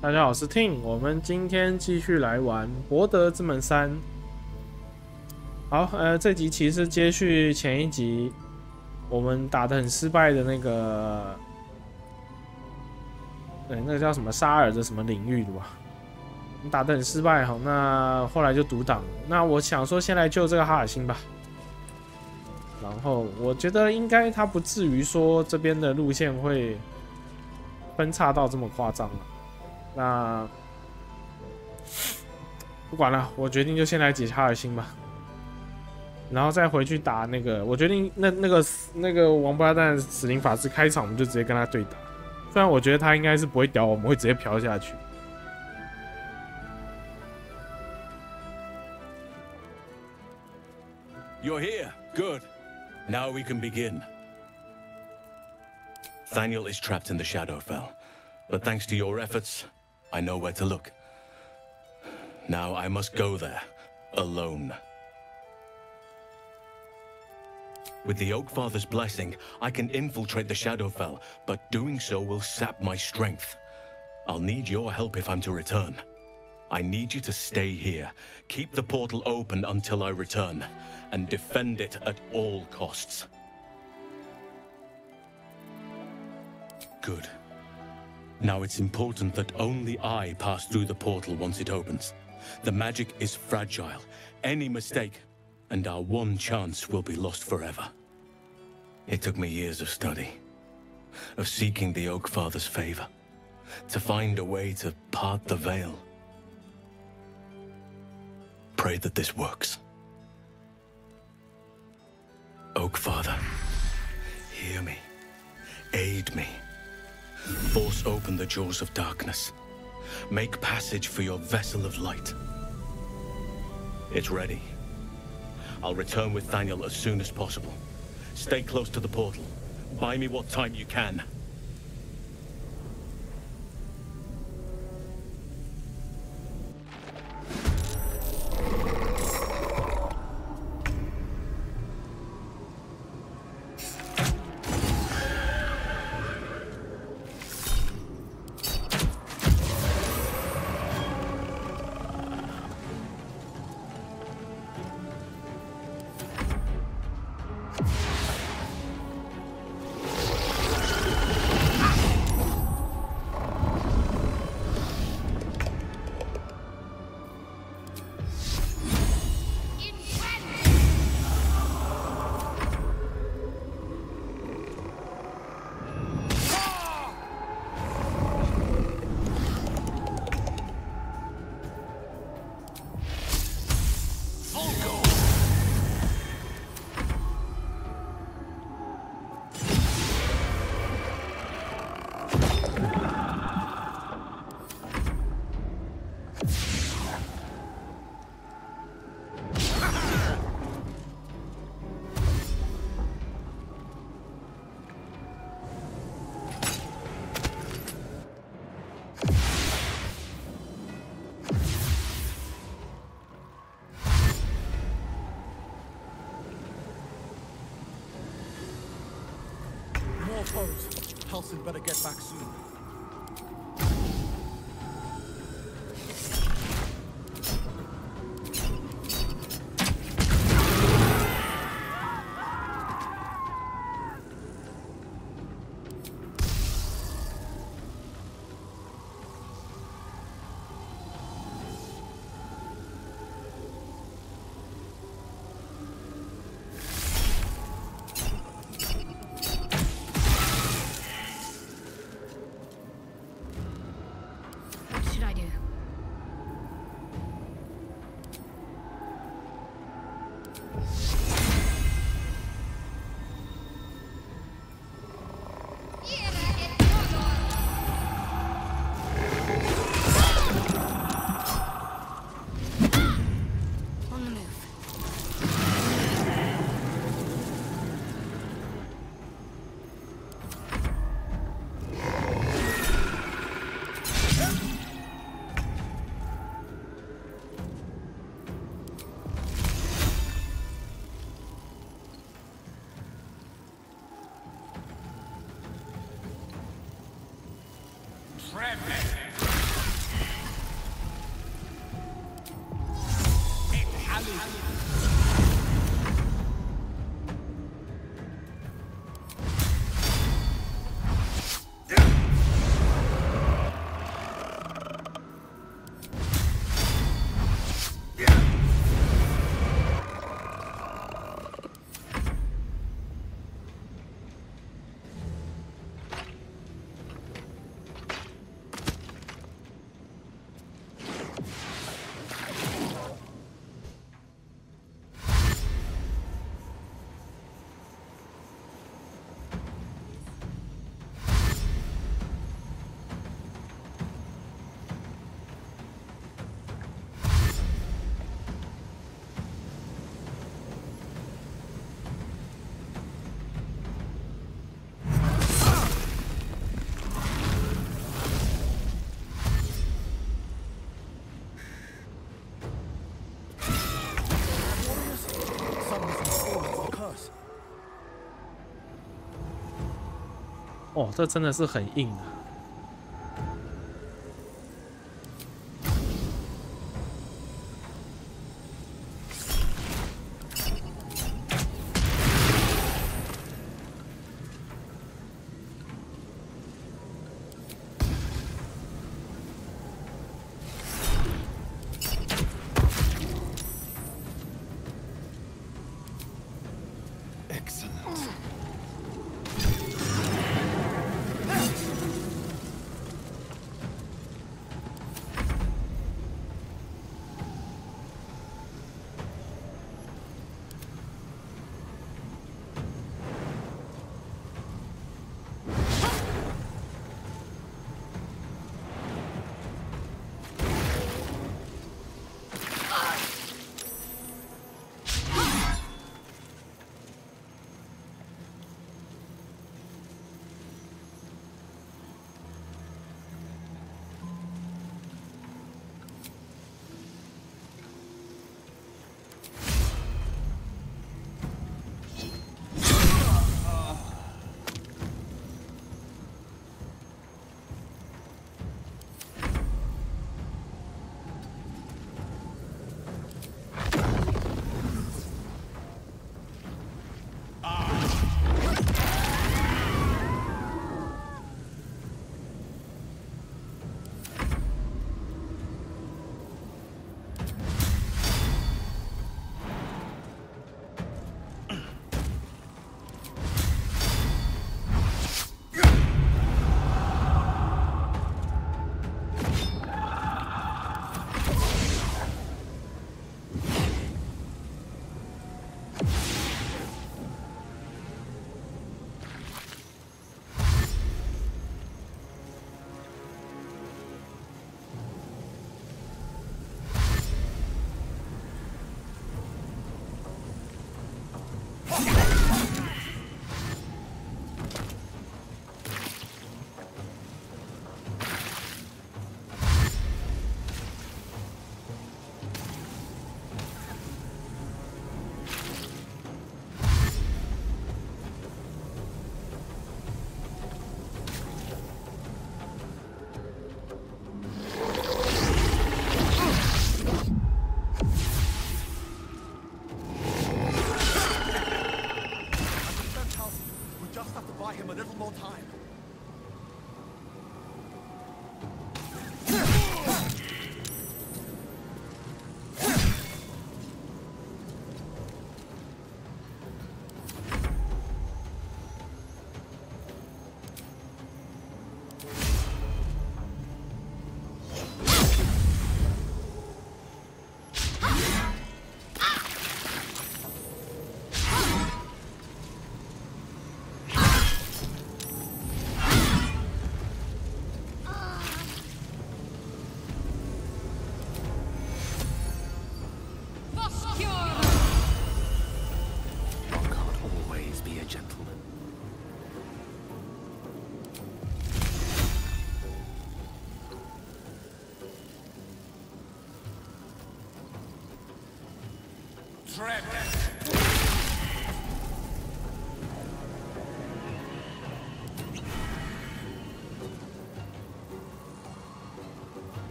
大家好，我是 Ting， 我们今天继续来玩《柏德之门3》。好，这集其实接续前一集我们打得很失败的那个，对，那个叫什么沙尔的什么领域的吧？打得很失败，好，那后来就独挡。那我想说，先来救这个哈尔辛吧。然后我觉得应该他不至于说这边的路线会分叉到这么夸张了。那不管了，我决定就先来解哈尔辛吧，然后再回去打那个。我决定那个王八蛋死灵法师开场，我们就直接跟他对打。虽然我觉得他应该是不会屌我们，会直接飘下去。You're here. Good. Now we can begin. Thaniel is trapped in the Shadowfell, but thanks to your efforts, I know where to look. Now I must go there, alone. With the Oakfather's blessing, I can infiltrate the Shadowfell, but doing so will sap my strength. I'll need your help if I'm to return. I need you to stay here, keep the portal open until I return, and defend it at all costs. Good. Now it's important that only I pass through the portal once it opens. The magic is fragile. Any mistake, and our one chance will be lost forever. It took me years of study, of seeking the Oakfather's favor, to find a way to part the veil. Pray that this works. Oakfather, hear me, aid me. Force open the jaws of darkness. Make passage for your vessel of light. It's ready. I'll return with Thaniel as soon as possible. Stay close to the portal. Buy me what time you can. Halsin better get back soon. 哦，这真的是很硬啊。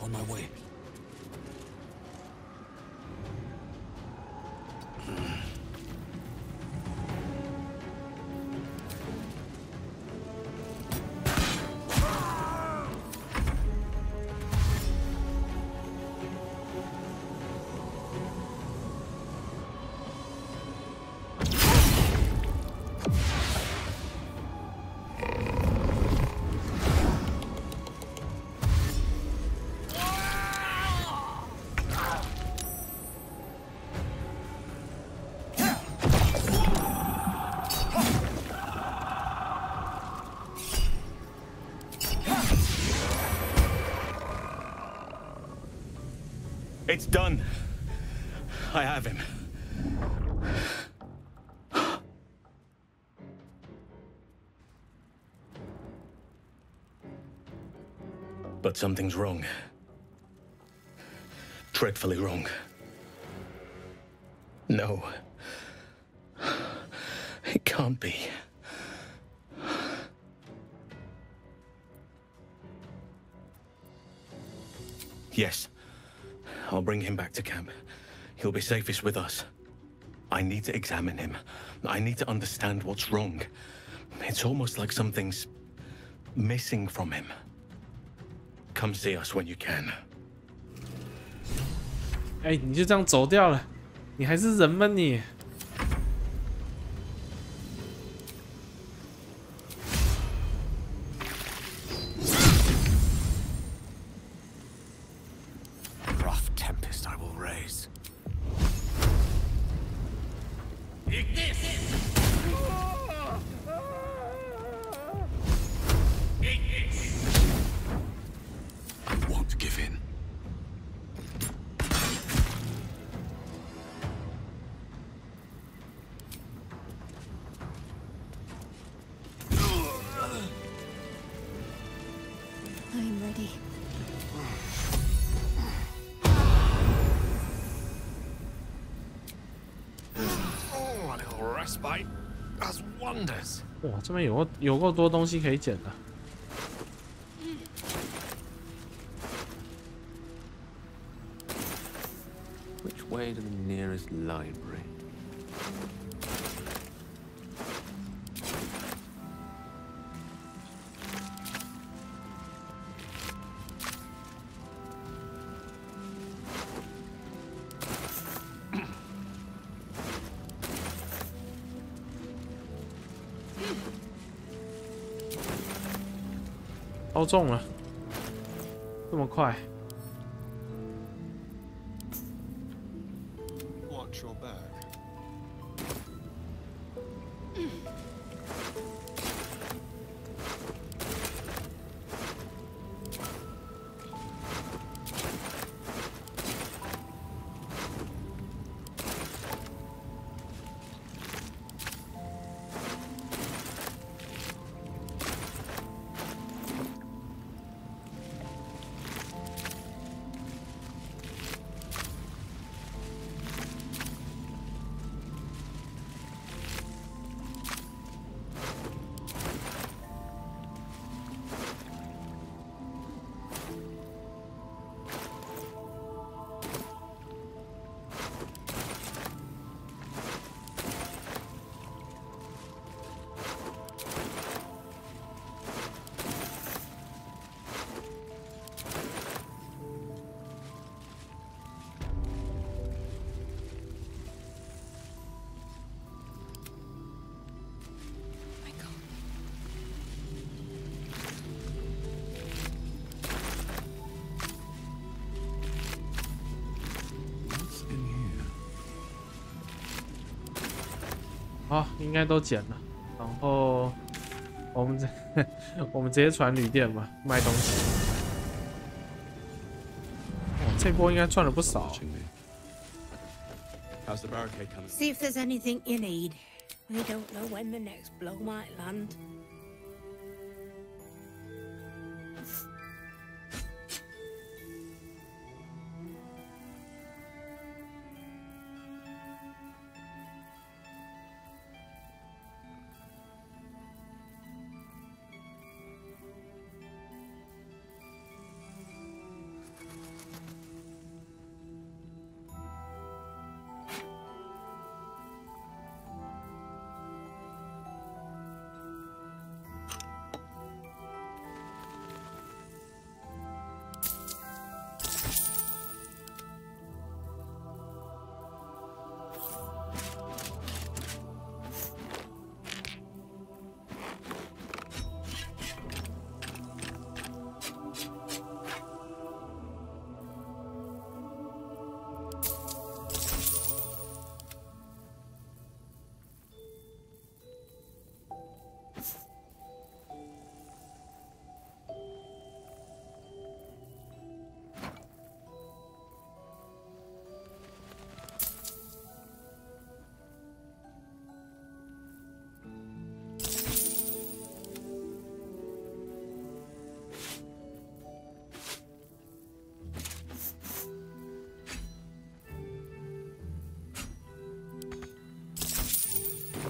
On my way. It's done. I have him. But something's wrong. Dreadfully wrong. No. It can't be. Yes. I'll bring him back to camp. He'll be safest with us. I need to examine him. I need to understand what's wrong. It's almost like something's missing from him. Come see us when you can. 哎，你就这样走掉了，你还是人吗你？ I'm ready. Oh, a little respite does wonders. 哇，这边有够多东西可以捡的。 Which way to the nearest library? .超重了，这么快？ Watch your back. 好，应该都捡了。然后我们我们直接传旅店吧，卖东西。哦，这波应该赚了不少。 How's the barricade coming? See if there's anything you need. We don't know when the next blow might land.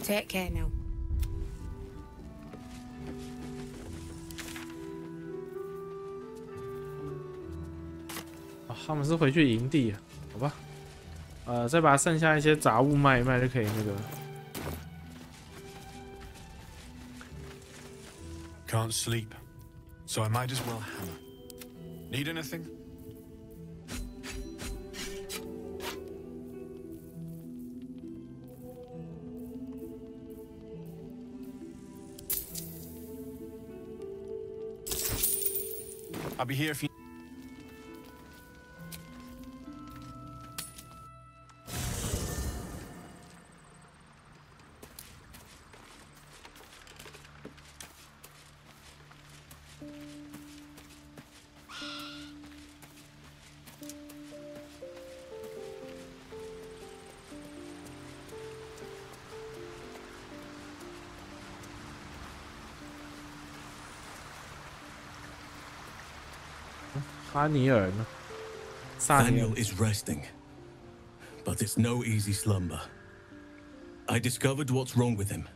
Take care now. 他们是回去营地，好吧？再把剩下一些杂物卖一卖就可以那个。Can't sleep, so I might as well hammer. Need anything? I'll be here if you. 哈尼尔呢？萨尼尔 Daniel is resting, but it's no easy slumber. I discovered what's wrong with him.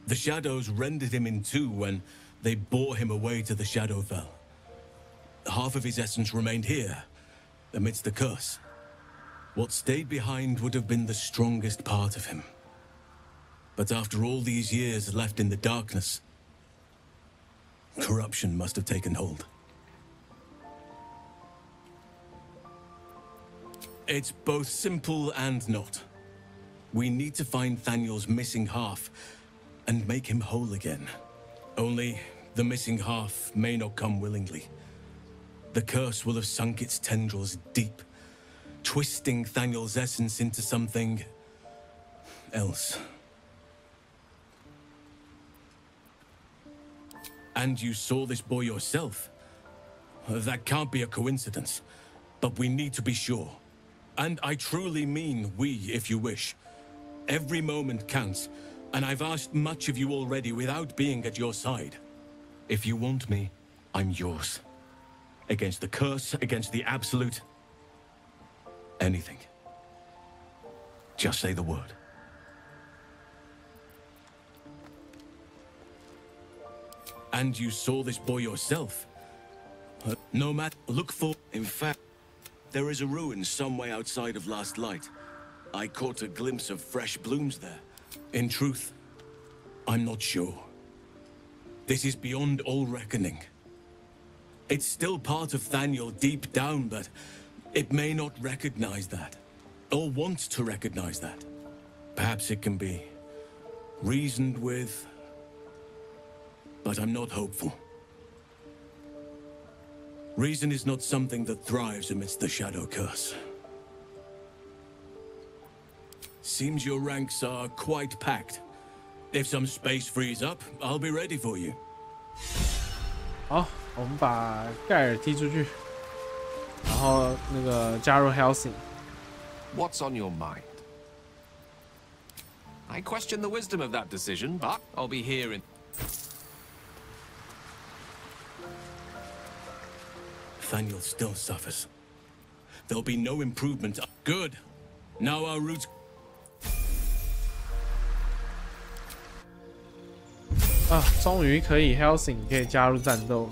The shadows rendered him in two when they bore him away to the Shadowfell. Half of his essence remained here, amidst the curse. What stayed behind would have been the strongest part of him. But after all these years left in the darkness, corruption must have taken hold. It's both simple and not. We need to find Daniel's missing half and make him whole again. Only the missing half may not come willingly. The curse will have sunk its tendrils deep, twisting Daniel's essence into something else. And you saw this boy yourself. That can't be a coincidence, but we need to be sure. And I truly mean we, if you wish. Every moment counts, and I've asked much of you already without being at your side. If you want me, I'm yours. Against the curse, against the absolute. Anything. Just say the word. And you saw this boy yourself. No matter, look for. In fact, there is a ruin some way outside of Last Light. I caught a glimpse of fresh blooms there. In truth, I'm not sure. This is beyond all reckoning. It's still part of Daniel deep down, but it may not recognize that, or want to recognize that. Perhaps it can be reasoned with, but I'm not hopeful. Reason is not something that thrives amidst the shadow curse. Seems your ranks are quite packed. If some space frees up, I'll be ready for you. 好，我们把盖尔踢出去，然后那个加入 Helsing。 What's on your mind? I question the wisdom of that decision, but I'll be here in... Nathaniel still suffers. There'll be no improvement. Good. Now our routes. 啊，终于可以 Helsing 可以加入战斗。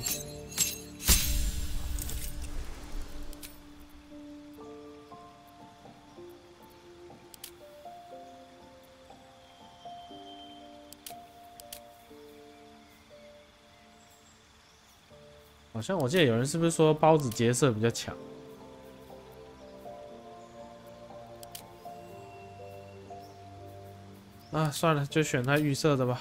好像我记得有人是不是说包子劫色比较强？啊，算了，就选他预设的吧。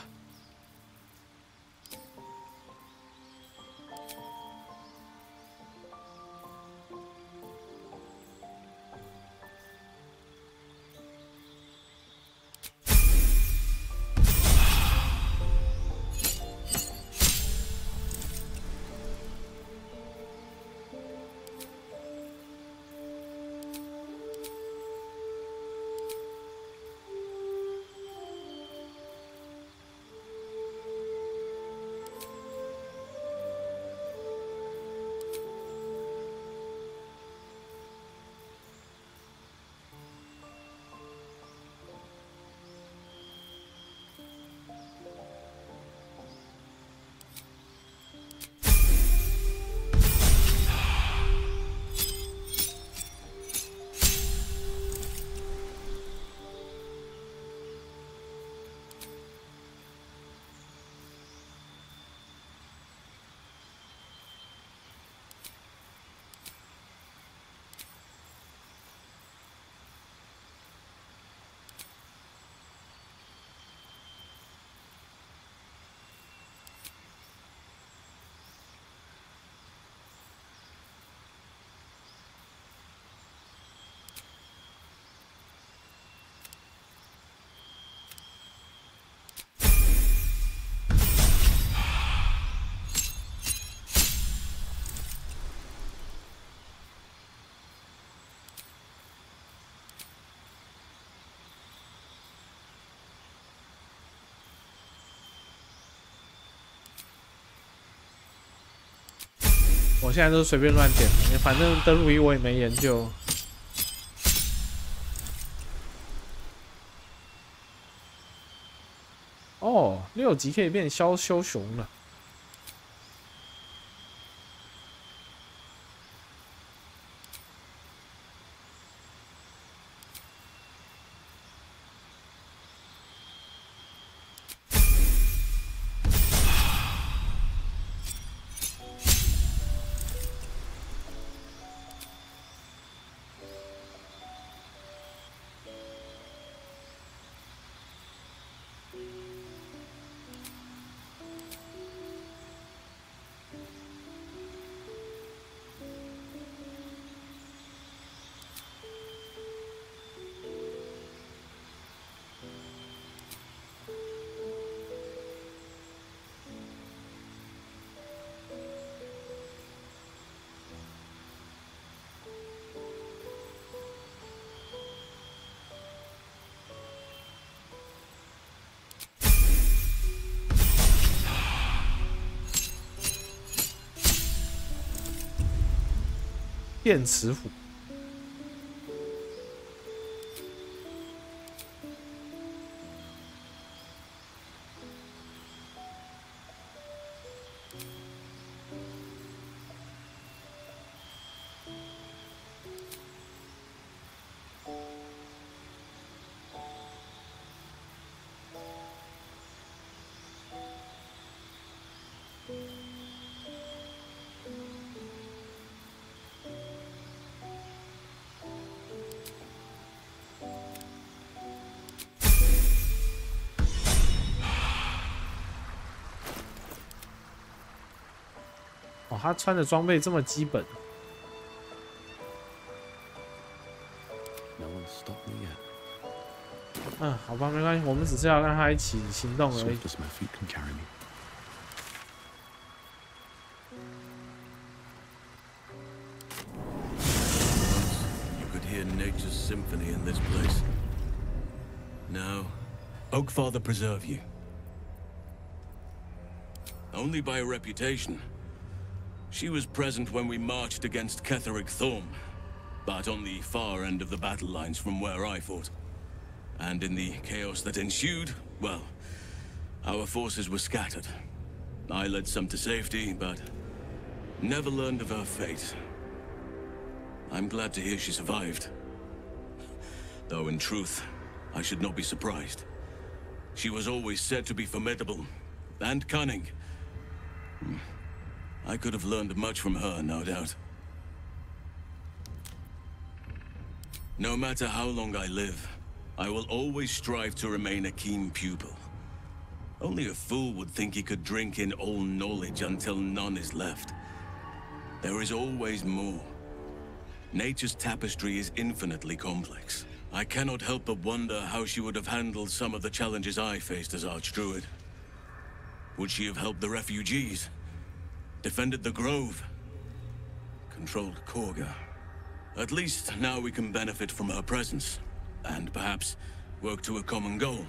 我现在都随便乱点，反正登录仪我也没研究。哦，6级可以变枭修熊了。电磁虎。哦，他穿的装备这么基本。嗯，好吧，没关系，我们只是要让他一起行动而已。Nature's symphony in this place. Now, Oakfather preserve you. Only by reputation. She was present when we marched against Ketheric Thorm, but on the far end of the battle lines from where I fought. And in the chaos that ensued, well, our forces were scattered. I led some to safety, but never learned of her fate. I'm glad to hear she survived. Though in truth, I should not be surprised. She was always said to be formidable and cunning. I could have learned much from her, no doubt. No matter how long I live, I will always strive to remain a keen pupil. Only a fool would think he could drink in all knowledge until none is left. There is always more. Nature's tapestry is infinitely complex. I cannot help but wonder how she would have handled some of the challenges I faced as Archdruid. Would she have helped the refugees? Defended the Grove? Controlled Korga? At least now we can benefit from her presence, and perhaps work to a common goal.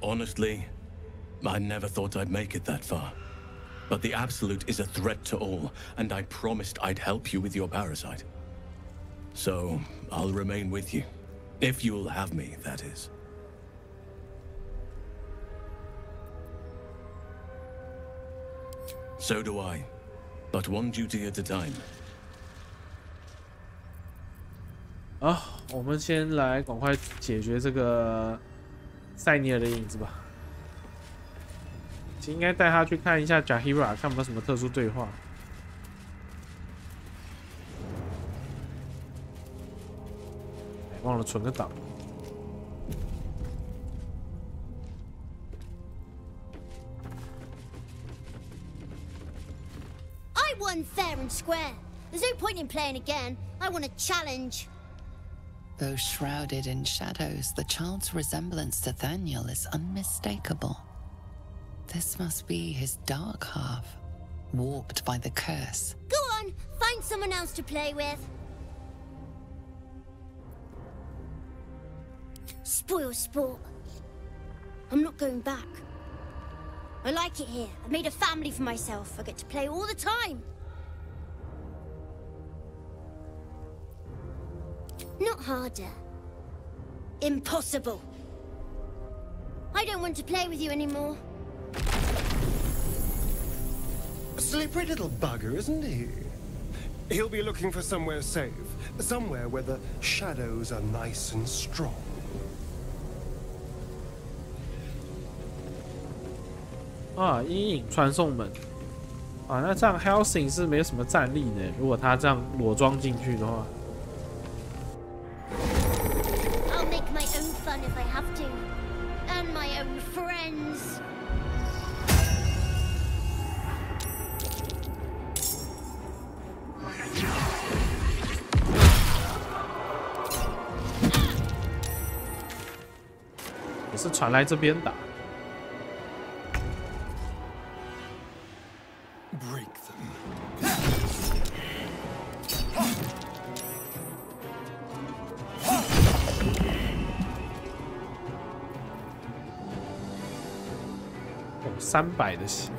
Honestly, I never thought I'd make it that far. But the Absolute is a threat to all, and I promised I'd help you with your parasite. So, I'll remain with you. If you'll have me, that is. So do I. But one duty at a time. 好，我们先来赶快解决这个塞尼尔的影子吧。应该带他去看一下贾希拉，看有没有什么特殊对话。忘了存个档。I won fair and square. There's no point in playing again. I want a challenge. Though shrouded in shadows, the child's resemblance to Thaniel is unmistakable. This must be his dark half, warped by the curse. Go on, find someone else to play with. Spoil sport. I'm not going back. I like it here. I've made a family for myself. I get to play all the time. Not harder. Impossible. I don't want to play with you anymore. A slippery little bugger, isn't he? He'll be looking for somewhere safe. Somewhere where the shadows are nice and strong. 啊，阴影传送门。啊，那这样 Helsing 是没有什么战力的。如果他这样裸装进去的话。 I'll make my own fun if I have to. And my own friends. 也是传来这边打。 Break them. 300的血。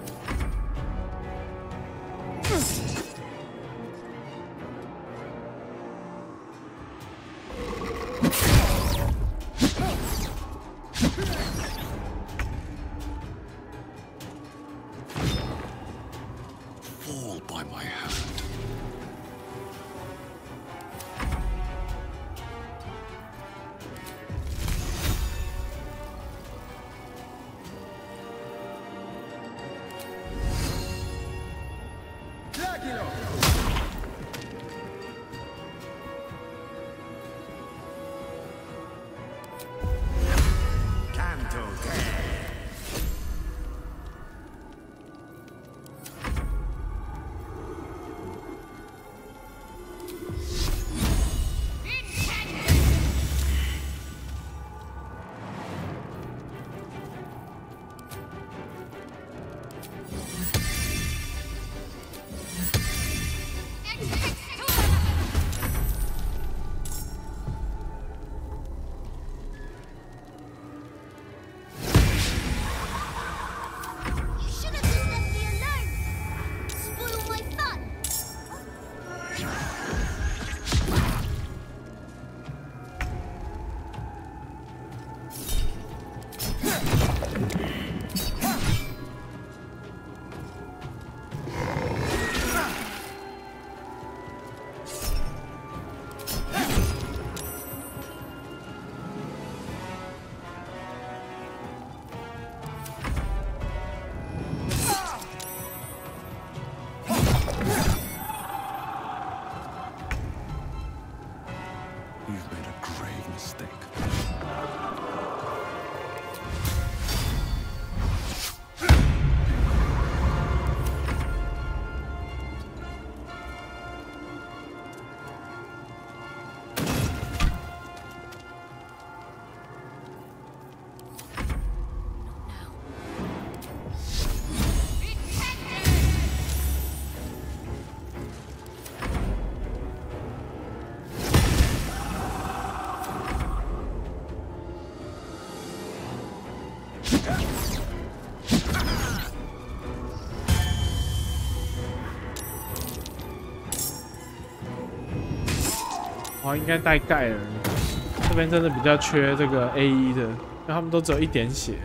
Fall by my hand.哦，应该带盖尔。这边真的比较缺这个 A1的，因为他们都只有1点血。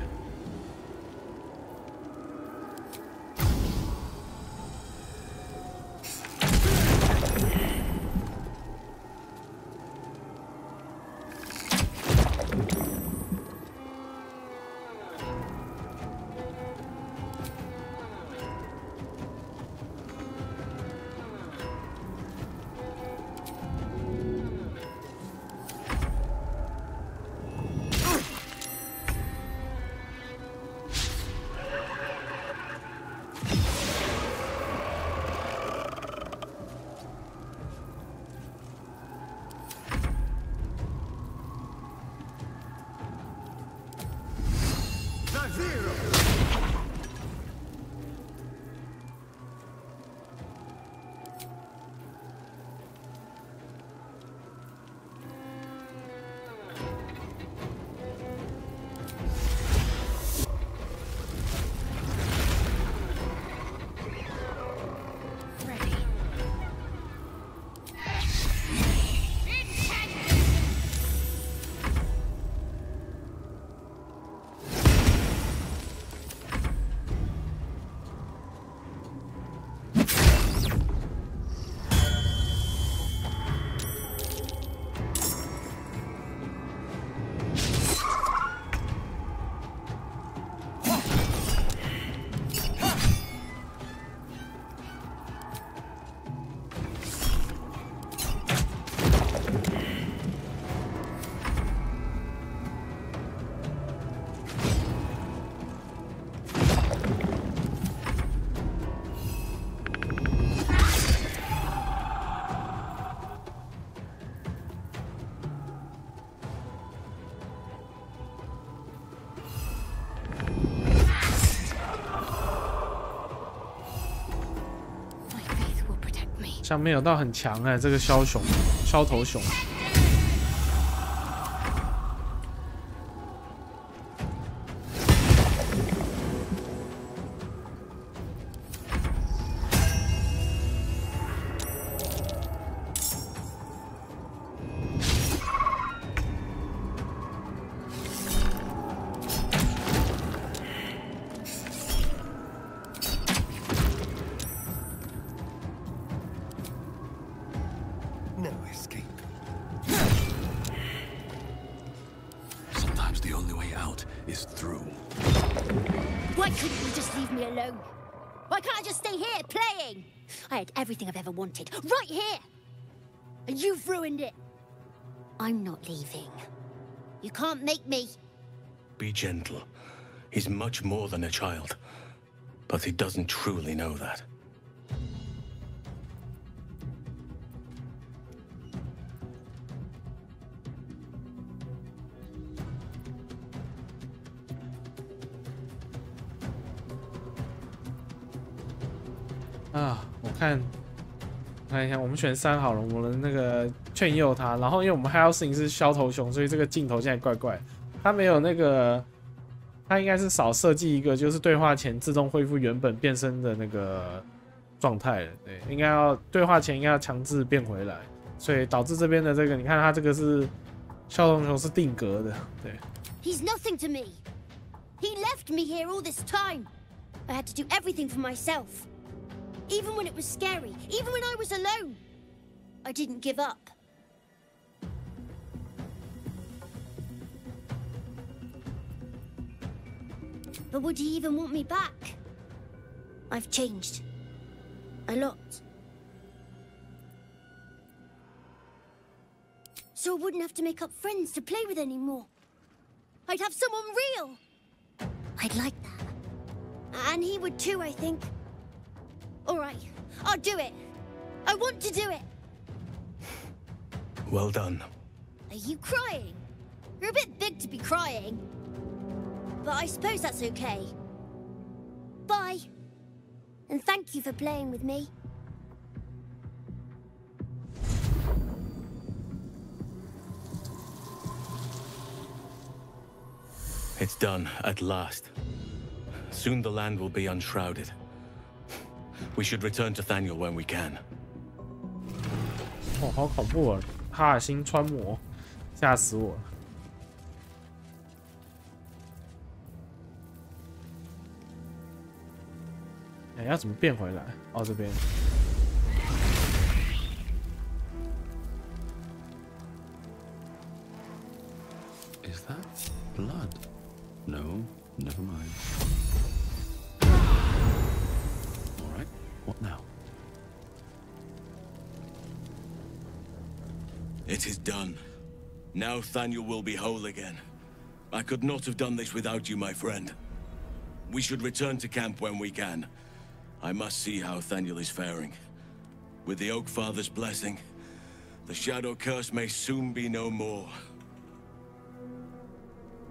像没有到很强哎，这个枭头熊。Everything I've ever wanted, right here! And you've ruined it. I'm not leaving. You can't make me. Be gentle. He's much more than a child. But he doesn't truly know that. Ah, 我看一下，我们选3好了。我们那个劝诱他，然后因为我们 Helsing 是枭头熊，所以这个镜头现在怪怪。他没有那个，他应该是少设计一个，就是对话前自动恢复原本变身的那个状态了。对，应该要对话前应该要强制变回来，所以导致这边的这个，你看他这个是枭头熊是定格的。对。He's nothing to me. He left me here all this time. I had to do everything for myself. Even when it was scary, even when I was alone, I didn't give up. But would he even want me back? I've changed. A lot. So I wouldn't have to make up friends to play with anymore. I'd have someone real. I'd like that. And he would too, I think. All right, I'll do it. I want to do it. Well done. Are you crying? You're a bit big to be crying. But I suppose that's okay. Bye. And thank you for playing with me. It's done, at last. Soon the land will be unshrouded. We should return to Thaniel when we can. 哦，好恐怖啊！哈尔辛穿魔，吓死我了。哎，要怎么变回来？哦，这边。Is that blood? No, never mind. All right, what now? It is done. Now Thaniel will be whole again. I could not have done this without you, my friend. We should return to camp when we can. I must see how Thaniel is faring. With the Oak Father's blessing, the Shadow Curse may soon be no more.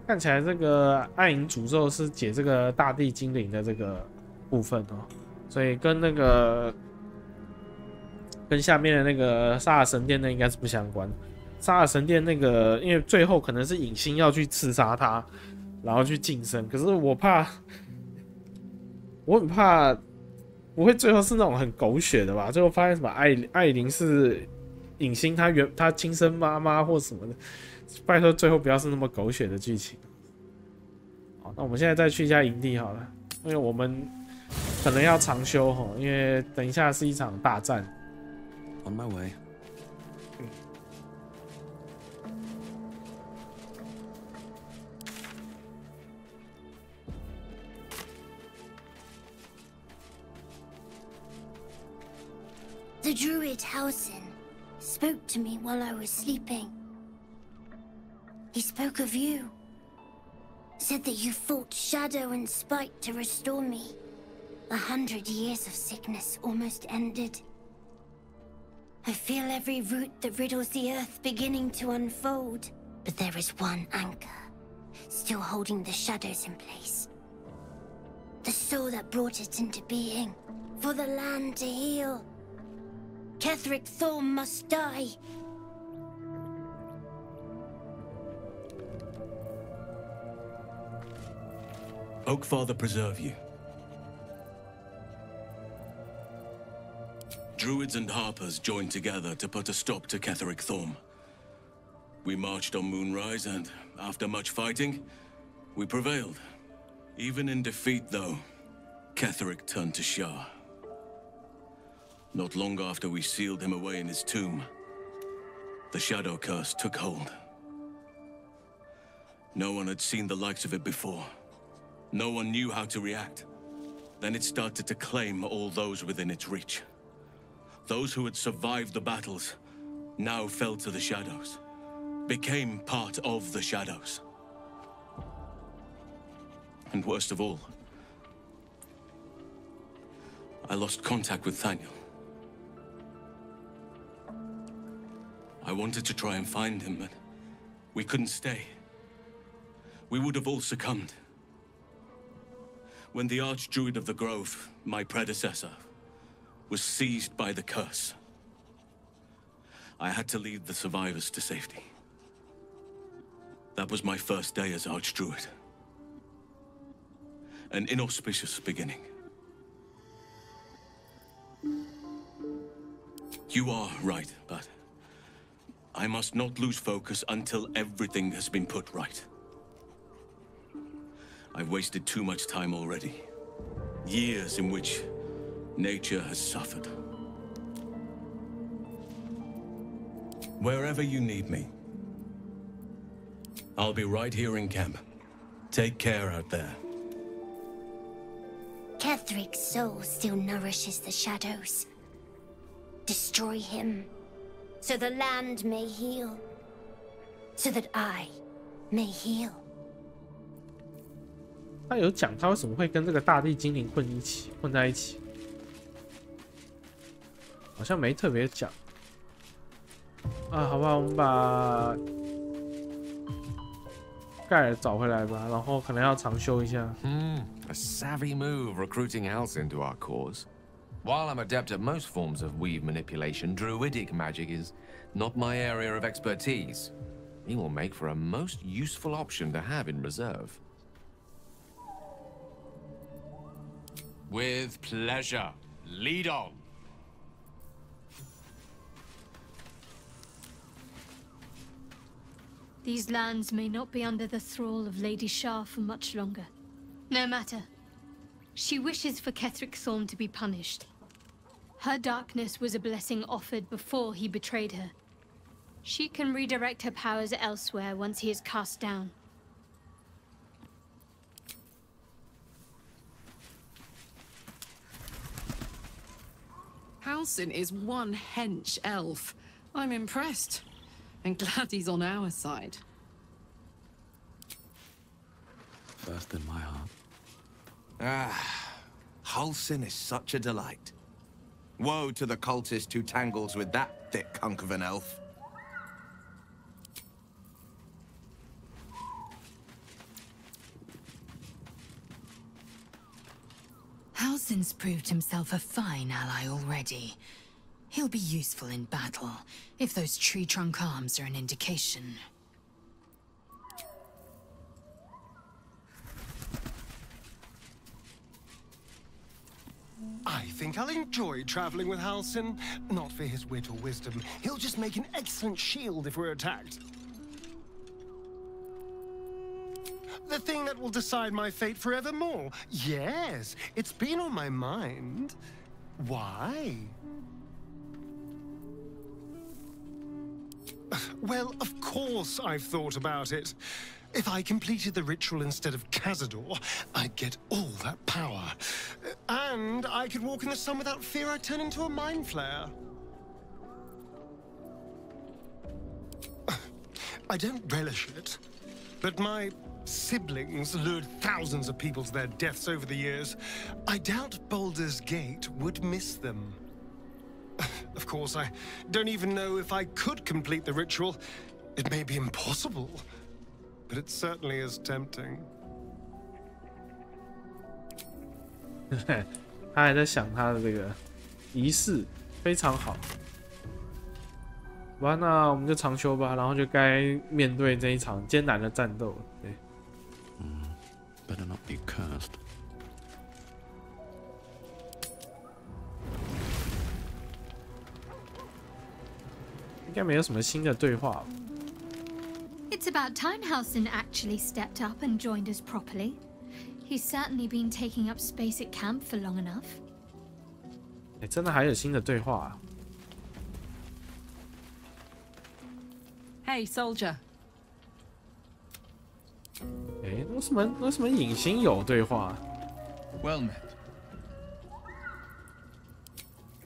看起来这个暗影诅咒是解这个大地精灵的这个部分哦，所以跟那个跟下面的那个沙尔神殿那应该是不相关。沙尔神殿那个，因为最后可能是影星要去刺杀他，然后去晋升。可是我很怕不会最后是那种很狗血的吧？最后发现什么艾琳是影星他亲生妈妈或什么的。拜托，最后不要是那么狗血的剧情。好，那我们现在再去一下营地好了，因为我们可能要长休吼，因为等一下是一场大战。On my way. The druid Halsin spoke to me while I was sleeping. He spoke of you. Said that you fought shadow and spite to restore me. 100 years of sickness almost ended. I feel every root that riddles the earth beginning to unfold. But there is one anchor, still holding the shadows in place. The soul that brought it into being, for the land to heal. Ketheric Thorm must die. Oakfather preserve you. Druids and Harpers joined together to put a stop to Ketheric Thorm. We marched on Moonrise, and after much fighting, we prevailed. Even in defeat, though, Ketheric turned to Shah. Not long after we sealed him away in his tomb, the Shadow Curse took hold. No one had seen the likes of it before. No one knew how to react. Then it started to claim all those within its reach. Those who had survived the battles now fell to the shadows, became part of the shadows. And worst of all, I lost contact with Thaniel. I wanted to try and find him, but we couldn't stay. We would have all succumbed. When the Archdruid of the Grove, my predecessor, was seized by the curse, I had to lead the survivors to safety. That was my first day as Archdruid. An inauspicious beginning. You are right, but I must not lose focus until everything has been put right. I've wasted too much time already. Years in which nature has suffered. Wherever you need me, I'll be right here in camp. Take care out there. Ketheric's soul still nourishes the shadows. Destroy him, so the land may heal, so that I may heal. 他有讲他为什么会跟这个大地精灵混在一起，好像没特别讲啊。好吧，我们把盖尔找回来吧，然后可能要长休一下。A savvy move recruiting Halsin to our cause. While I'm adept at most forms of weave manipulation, druidic magic is not my area of expertise. He will make for a most useful option to have in reserve. With pleasure. Lead on. These lands may not be under the thrall of Lady Shah for much longer. No matter. She wishes for Ketheric Thorm to be punished. Her darkness was a blessing offered before he betrayed her. She can redirect her powers elsewhere once he is cast down. Halsin is one hench elf. I'm impressed. And glad he's on our side. First in my heart. Ah, Halsin is such a delight. Woe to the cultist who tangles with that thick hunk of an elf. Halsin's proved himself a fine ally already. He'll be useful in battle, if those tree trunk arms are an indication. I think I'll enjoy traveling with Halsin. Not for his wit or wisdom. He'll just make an excellent shield if we're attacked. The thing that will decide my fate forevermore. Yes, it's been on my mind. Why? Well, of course I've thought about it. If I completed the ritual instead of Cazador, I'd get all that power. And I could walk in the sun without fear I'd turn into a mind flayer. I don't relish it, but my siblings lured thousands of people to their deaths over the years. I doubt Baldur's Gate would miss them. Of course, I don't even know if I could complete the ritual. It may be impossible, but it certainly is tempting. 他还在想他的这个仪式，非常好。好吧，那我们就长休吧，然后就该面对这一场艰难的战斗了。对。Better not be cursed. 应该没有什么新的对话吧。It's about time Halsin actually stepped up and joined us properly. He's certainly been taking up space at camp for long enough. 哎，真的还有新的对话啊。Hey, soldier. 哎，为什么影星有对话？Well met.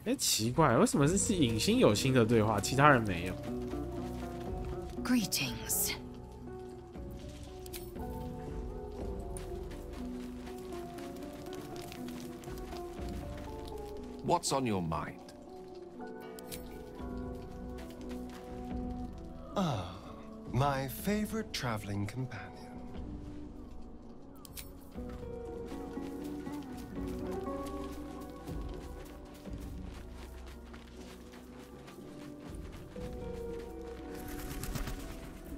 哎，奇怪，为什么是影星有新的对话，其他人没有 ？Greetings. What's on your mind? Ah, my favorite traveling companion.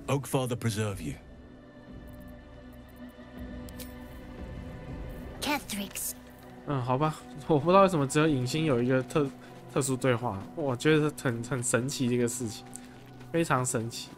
Oakfather preserve you. Kethrix. 好吧，我不知道为什么只有影星有一个特殊对话，我觉得很神奇这个事情，非常神奇。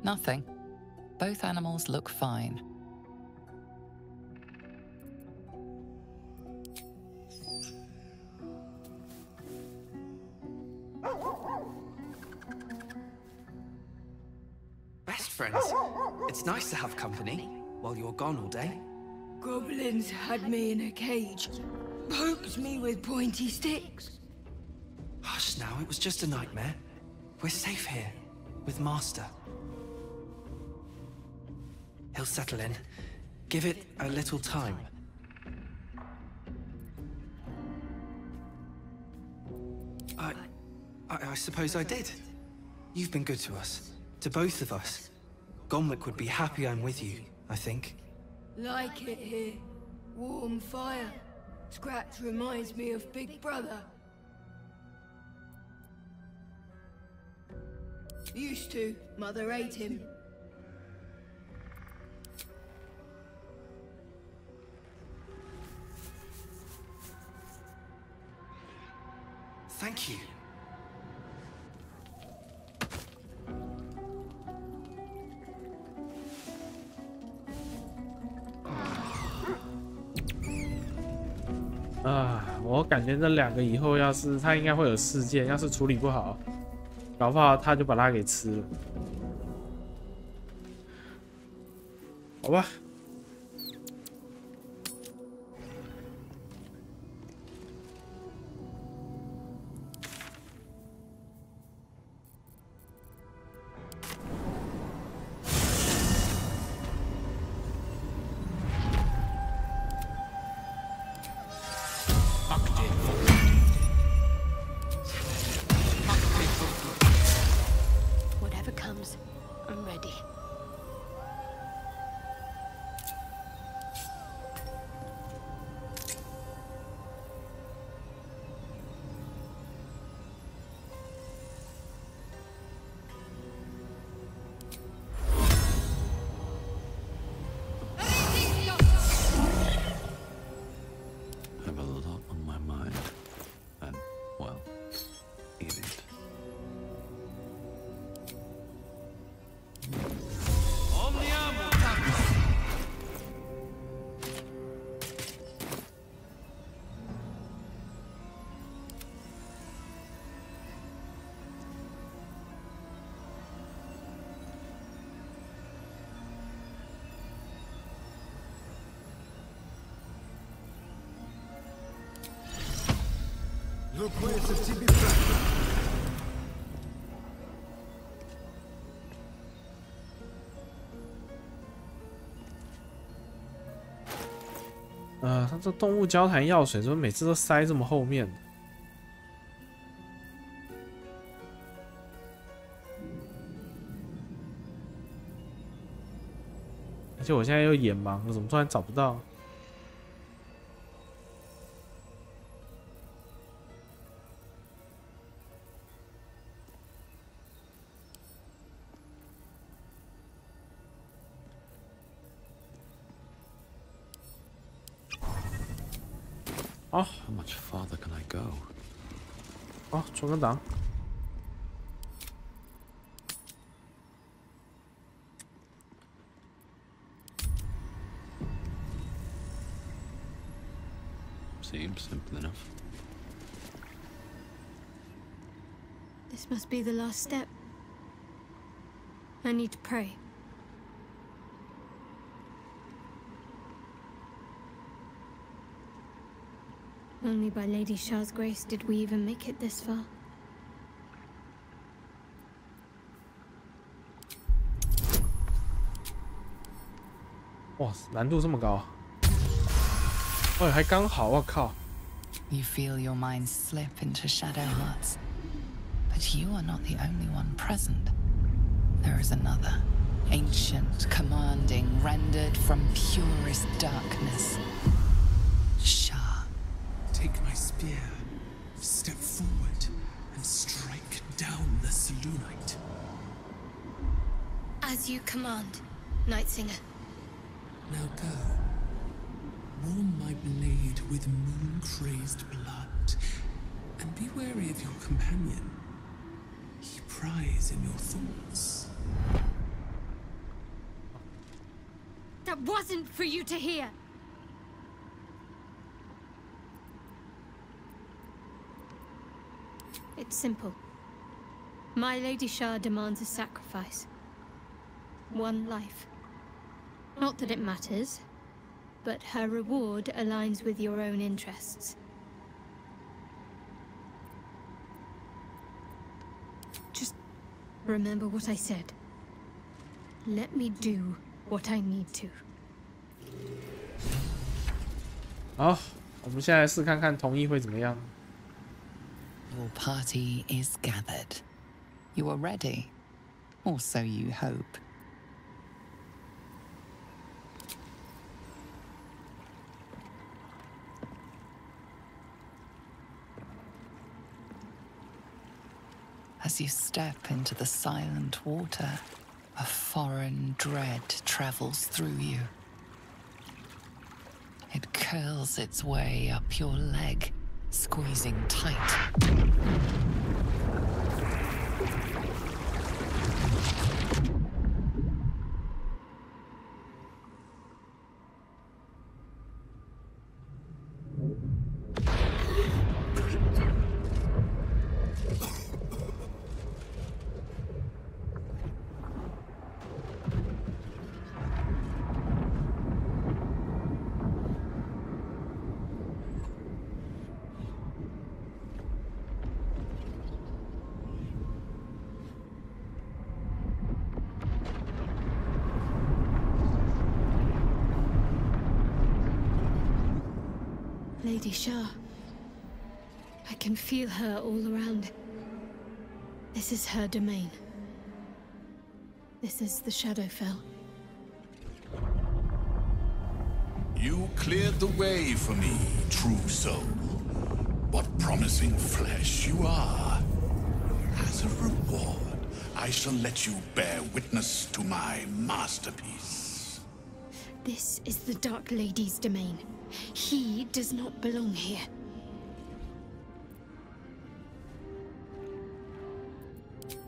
Nothing. Both animals look fine. Best friends. It's nice to have company while you're gone all day. Goblins had me in a cage, poked me with pointy sticks. Hush now, it was just a nightmare. We're safe here, with Master. He'll settle in. Give it a little time. I suppose I did. You've been good to us. To both of us. Gonwick would be happy I'm with you, I think. Like it here. Warm fire. Scratch reminds me of Big Brother. Used to. Mother ate him. Thank you.我感觉这两个以后要是他应该会有事件，要是处理不好，搞不好他就把他给吃了。好吧。他这动物交谈药水怎么每次都塞这么后面？而且我现在又眼盲了，怎么突然找不到？哦 How much farther can I go? 哦，存个档。Seems simple enough. This must be the last step. I need to pray. Only by Lady Shah's grace did we even make it this far. 哇，难度这么高！哎，还刚好，我靠！ You feel your mind slip into shadow hearts, but you are not the only one present. There is another, ancient, commanding, rendered from purest darkness. Shah. Take my spear, step forward, and strike down the Selûnite. As you command, Night Singer. Now go. Warm my blade with moon-crazed blood, and be wary of your companion. He pries in your thoughts. That wasn't for you to hear! It's simple. My Lady Shah demands a sacrifice. One life. Not that it matters, but her reward aligns with your own interests. Just remember what I said. Let me do what I need to. 好，我们现在试看看同意会怎么样。 Your party is gathered. You are ready, or so you hope. As you step into the silent water, a foreign dread travels through you. It curls its way up your leg, squeezing tight. Lady Shah. I can feel her all around. This is her domain. This is the Shadowfell. You cleared the way for me, true soul. What promising flesh you are. As a reward, I shall let you bear witness to my masterpiece. This is the Dark Lady's domain. He does not belong here.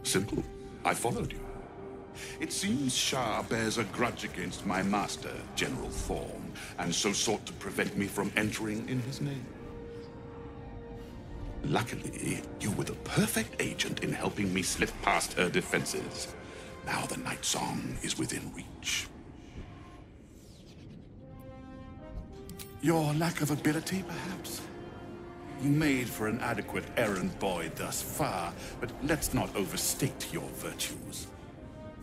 Simple. I followed you. It seems Shah bears a grudge against my master, General Thorm, and so sought to prevent me from entering in his name. Luckily, you were the perfect agent in helping me slip past her defenses. Now the Night Song is within reach. Your lack of ability, perhaps? You made for an adequate errand boy thus far, but let's not overstate your virtues.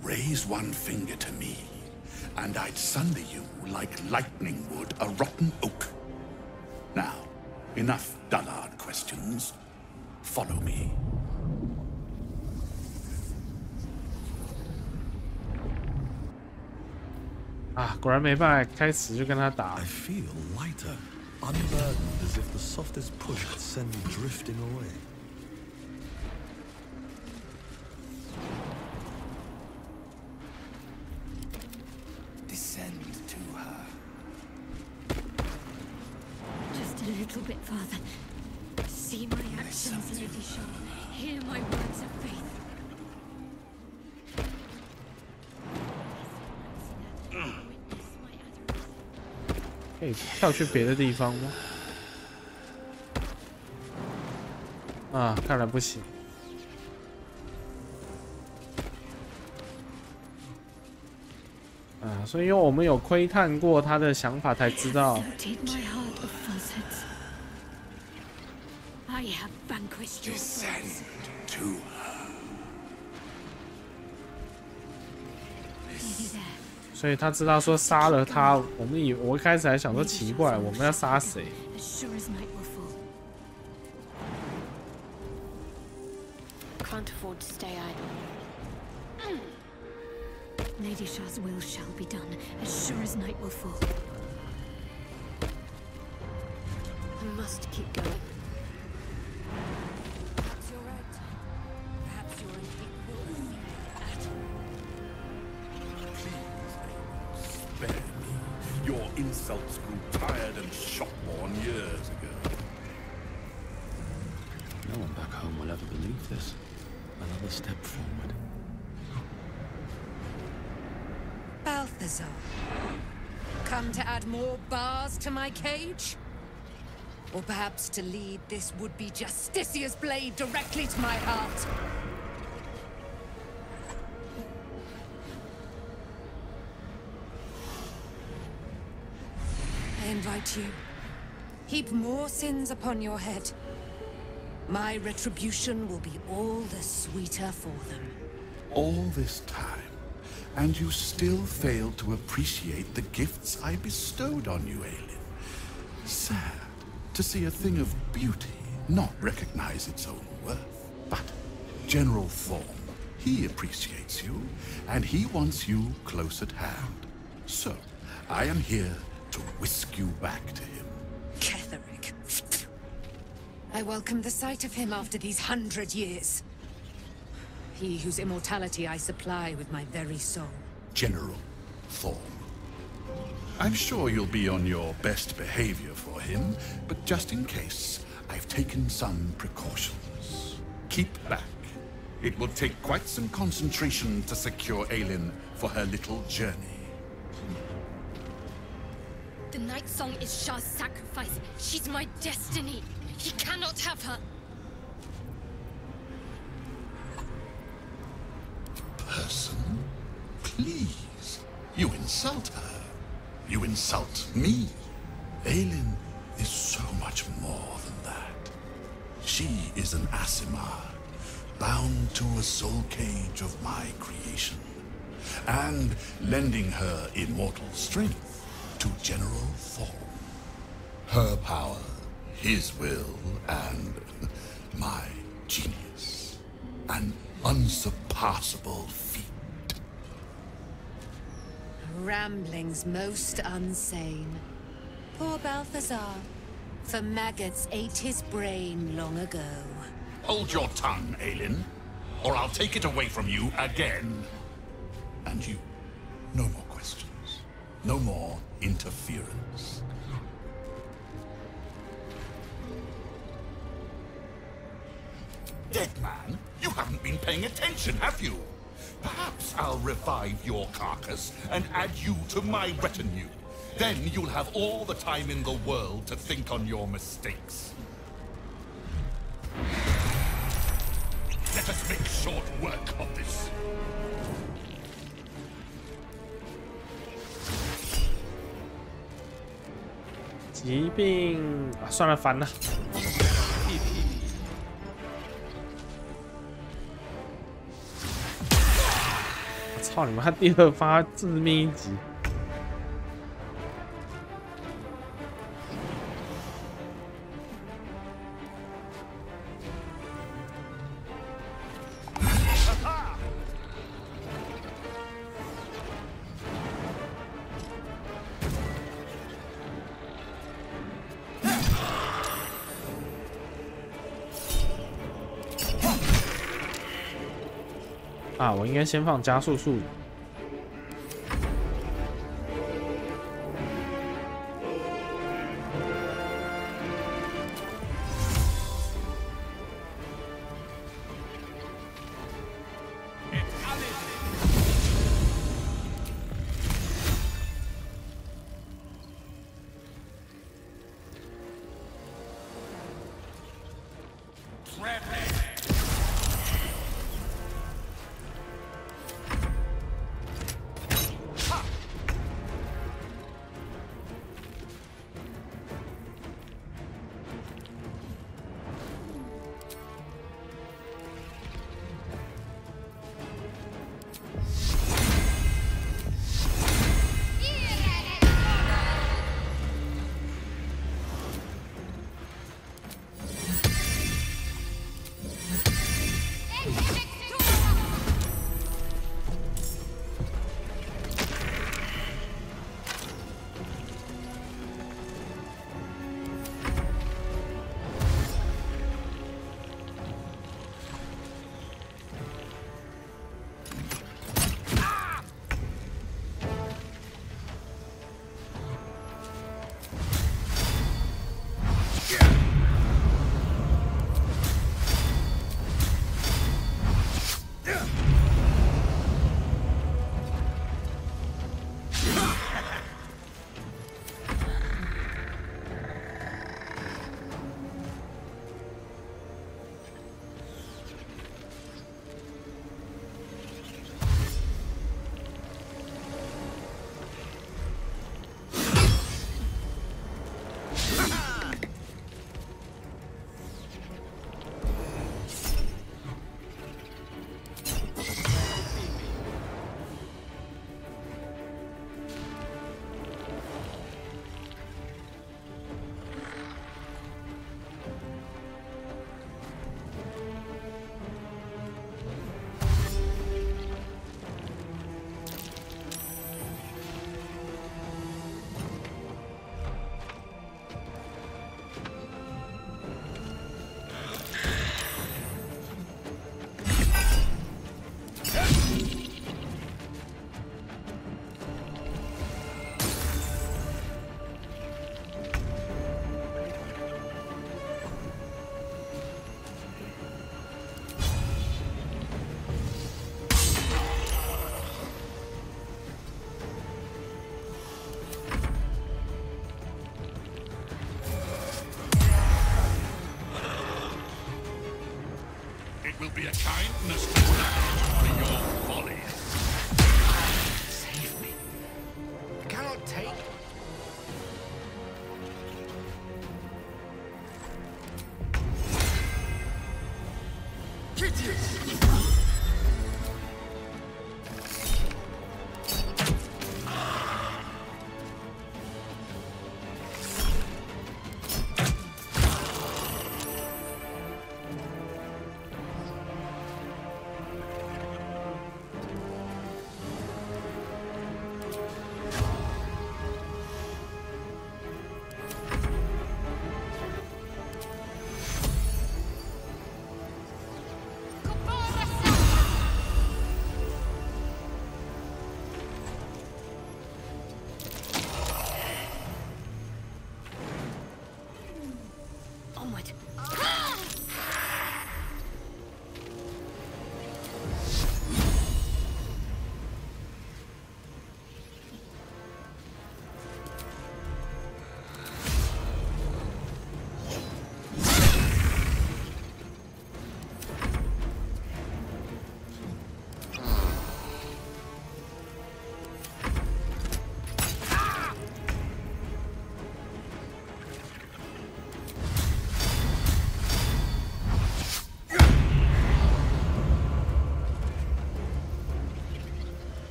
Raise one finger to me, and I'd sunder you like lightning would a rotten oak. Now, enough dullard questions. Follow me. 啊，果然没办法，开始就跟他打。I feel lighter, unburdened, as if the softest push could send me drifting away. Descend to her. Just a little bit farther. See my actions, Lady Shaw. Hear my words of faith. 可以跳去别的地方吗？啊，看来不行。啊，所以因为我们有窥探过他的想法，才知道。Descend to her. 所以他知道说杀了他，我一开始还想说奇怪，我们要杀谁？ Can't afford to stay idle. Lady Shah's will shall be done, as sure as night will fall. I must keep going. Perhaps you're right. Perhaps you're incapable of seeing at all. Spare me. Your insults grew tired and shop-worn years ago. No one back home will ever believe this. Another step forward. Balthazar, come to add more bars to my cage? Or perhaps to lead this would-be Justicia's blade directly to my heart? I invite you. Heap more sins upon your head. My retribution will be all the sweeter for them. All this time, and you still failed to appreciate the gifts I bestowed on you, Aelin. Sad to see a thing of beauty not recognize its own worth. But General Thorm, he appreciates you, and he wants you close at hand. So, I am here to whisk you back to him. Ketherick. I welcome the sight of him after these 100 years. He whose immortality I supply with my very soul. General Thorm. I'm sure you'll be on your best behavior for him, but just in case, I've taken some precautions. Keep back. It will take quite some concentration to secure Aelin for her little journey. The Night Song is Shah's sacrifice. She's my destiny. He cannot have her. Person? Please. You insult her. You insult me. Aelin is so much more than that. She is an Aasimar, bound to a soul cage of my creation, and lending her immortal strength to General Thorm. Her power, his will, and my genius. An unsurpassable feat. Ramblings most unsane. Poor Balthazar. For maggots ate his brain long ago. Hold your tongue, Aelin, or I'll take it away from you again. And you, no more questions. No more interference. Dead man, you haven't been paying attention, have you? Perhaps I'll revive your carcass and add you to my retinue. Then you'll have all the time in the world to think on your mistakes. Let us make short work of this. 疾病啊，算了，烦了。操你妈！第2发致命一击。啊，我应该先放加速术。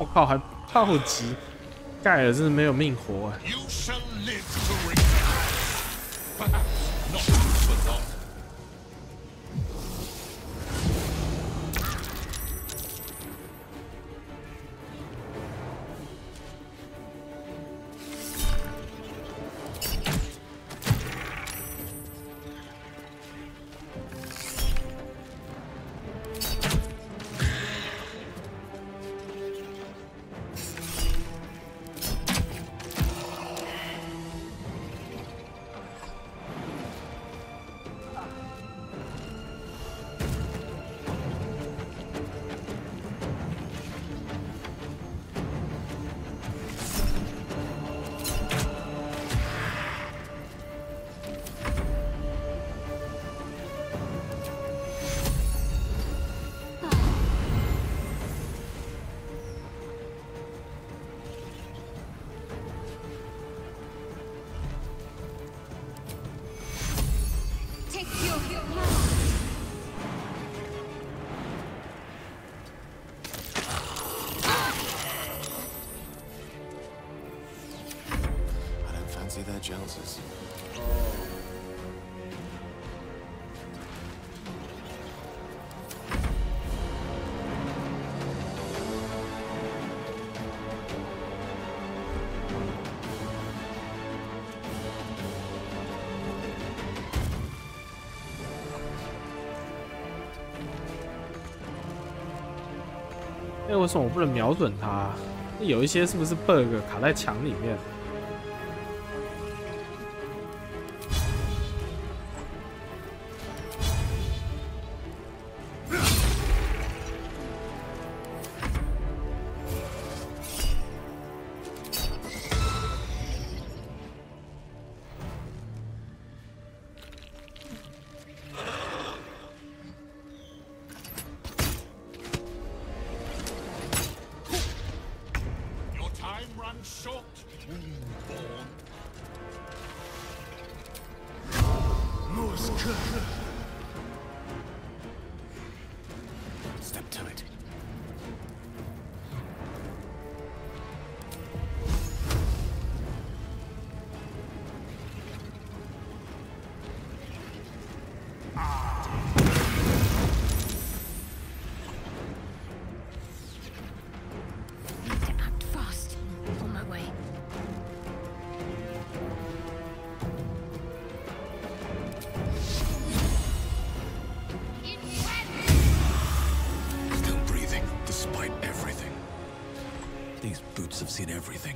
我靠，还暴击，盖尔真是没有命活啊！ You shall live to return. Perhaps not for long. 这样子。哎，为什么我不能瞄准它？有一些是不是 bug 卡在墙里面？ Step to it. Need to act fast. On my way. Still breathing, despite everything. These boots have seen everything.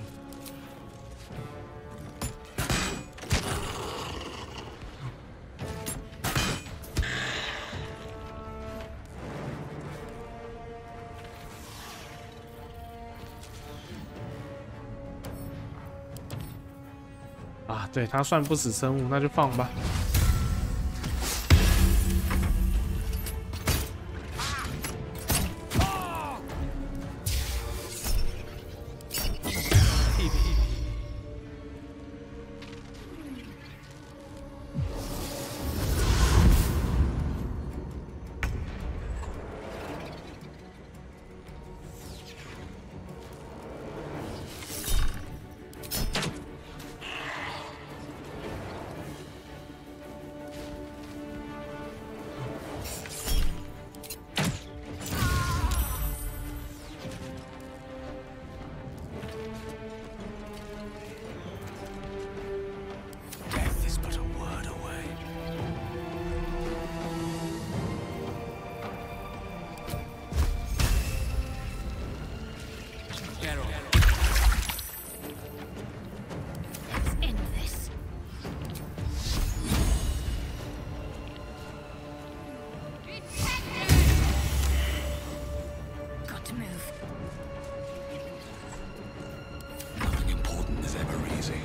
啊，对，它算不死生物，那就放吧。 Death is but a word away. Let's end this. Got to move. Nothing important is ever easy.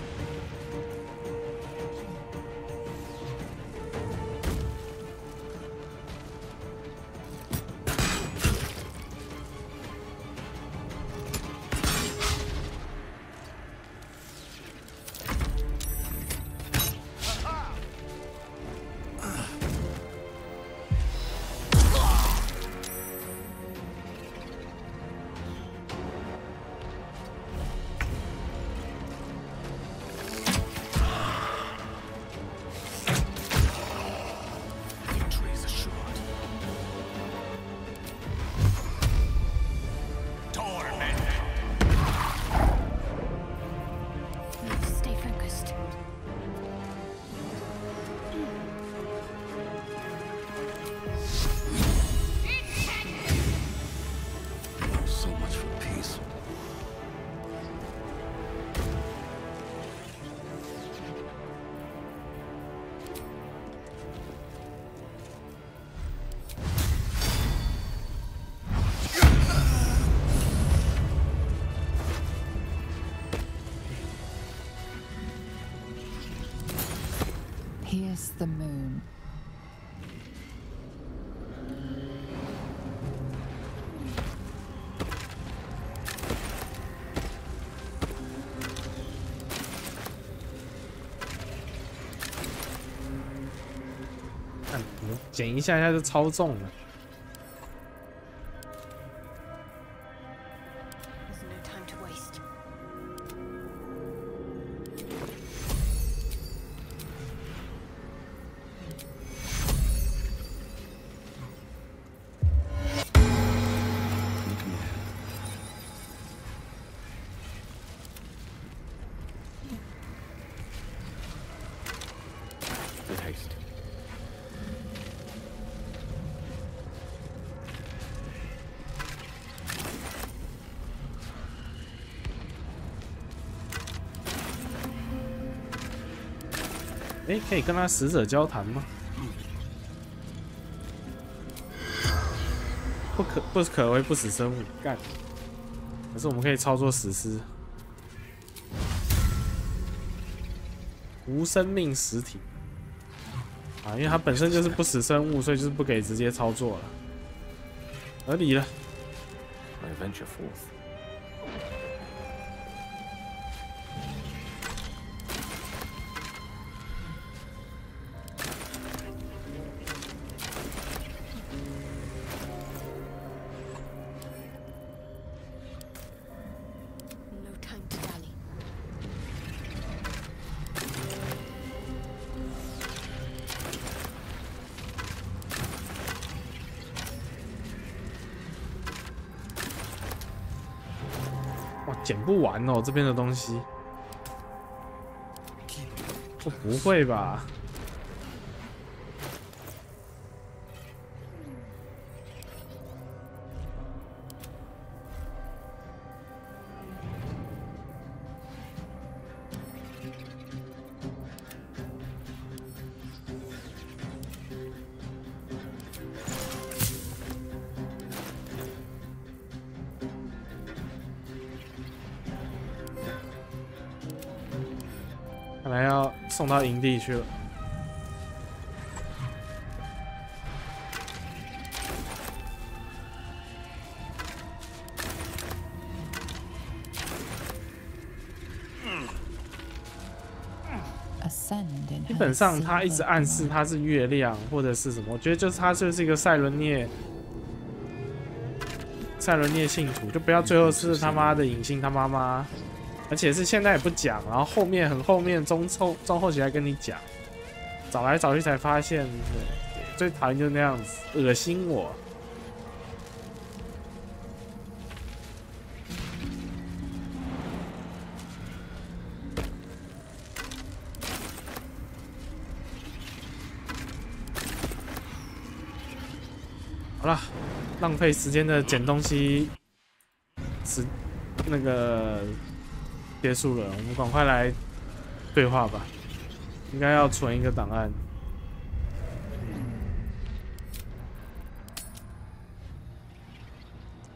Pierce the moon.看，我剪一下就超重了。 哎，可以跟他使者交谈吗？不可为不死生物，干！可是我们可以操作死尸，无生命实体啊，因为它本身就是不死生物，所以就是不给直接操作了，合理了。I venture forth.哇，捡不完哦，这边的东西。哦，不会吧？看来要送到营地去了。基本上，他一直暗示他是月亮或者是什么，我觉得就是他就是一个赛伦涅信徒，就不要最后是他妈的隐性他妈妈。 而且是现在也不讲，然后后面很后面中后期还跟你讲，找来找去才发现，最讨厌就是那样子，恶心我。好了，浪费时间的捡东西，那个。 结束了，我们赶快来对话吧。应该要存一个档案，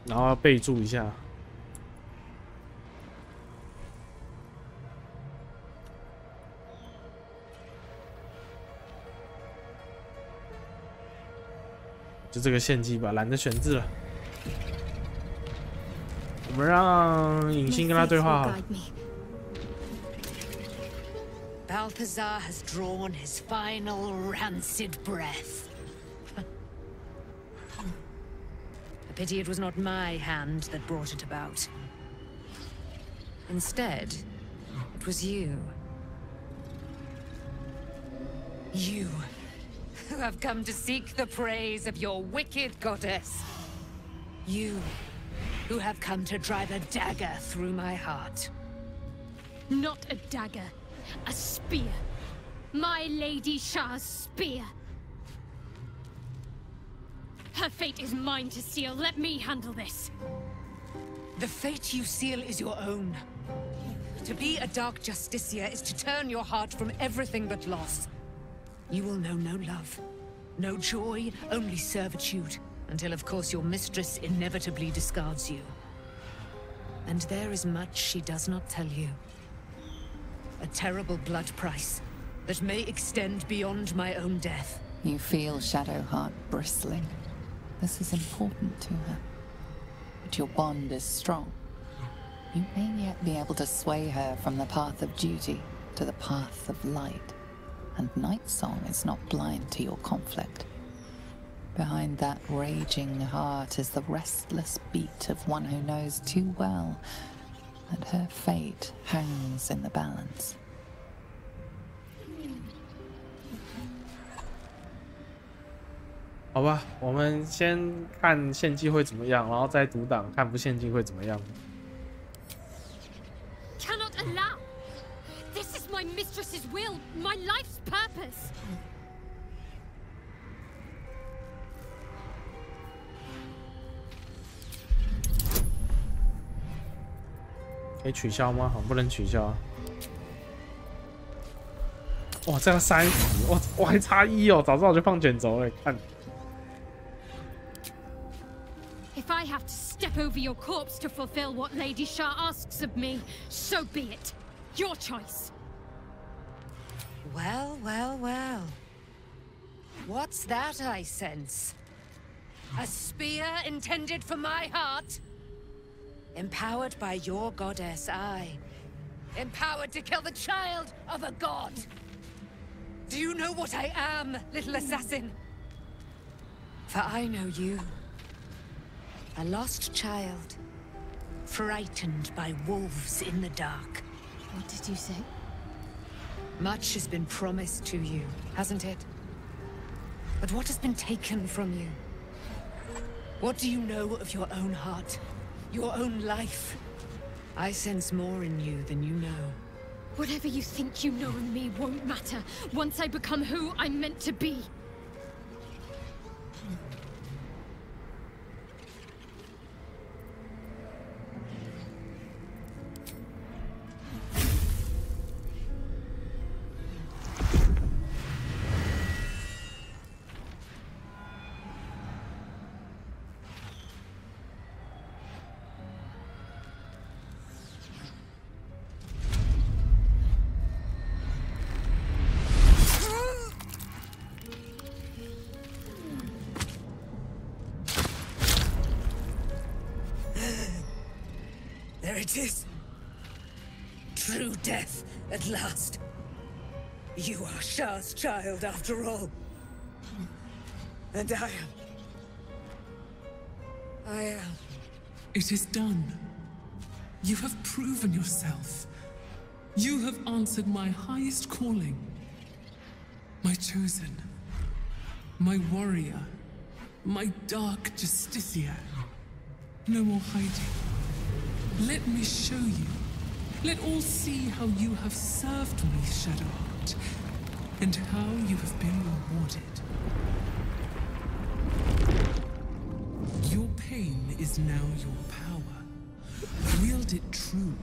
然后要备注一下。就这个献祭吧，懒得选字了。我们让影星跟他对话好了。 Balthazar has drawn his final rancid breath. A pity it was not my hand that brought it about. Instead, it was you. You, who have come to seek the praise of your wicked goddess. You, who have come to drive a dagger through my heart. Not a dagger. A spear. My Lady Shah's spear. Her fate is mine to seal. Let me handle this. The fate you seal is your own. To be a Dark Justicia is to turn your heart from everything but loss. You will know no love, no joy, only servitude. Until, of course, your mistress inevitably discards you. And there is much she does not tell you. A terrible blood price. that may extend beyond my own death. You feel Shadowheart bristling. This is important to her. But your bond is strong. You may yet be able to sway her from the path of duty to the path of light. And Nightsong is not blind to your conflict. Behind that raging heart is the restless beat of one who knows too well that her fate hangs in the balance. 好吧，我们先看献祭会怎么样，然后再读档看不献祭会怎么样。Cannot allow. This is my mistress's will, my life's purpose. 可以取消吗？好，不能取消啊。哇，这样30，我还差1哦，早知道我就放卷轴了。看。If I have to step over your corpse to fulfill what Lady Shah asks of me, so be it. Your choice. Well, well, well. What's that I sense? A spear intended for my heart? Empowered by your goddess, empowered to kill the child of a god. Do you know what I am, little assassin? For I know you. A lost child, frightened by wolves in the dark. What did you say? Much has been promised to you, hasn't it? But what has been taken from you? What do you know of your own heart? Your own life? I sense more in you than you know. Whatever you think you know of me won't matter once I become who I'm meant to be. There it is. True death, at last. You are Shah's child, after all. And I am... It is done. You have proven yourself. You have answered my highest calling. My chosen. My warrior. My dark justiciar. No more hiding. Let me show you. Let all see how you have served me, Shadowheart, and how you have been rewarded. Your pain is now your power. Wield it true.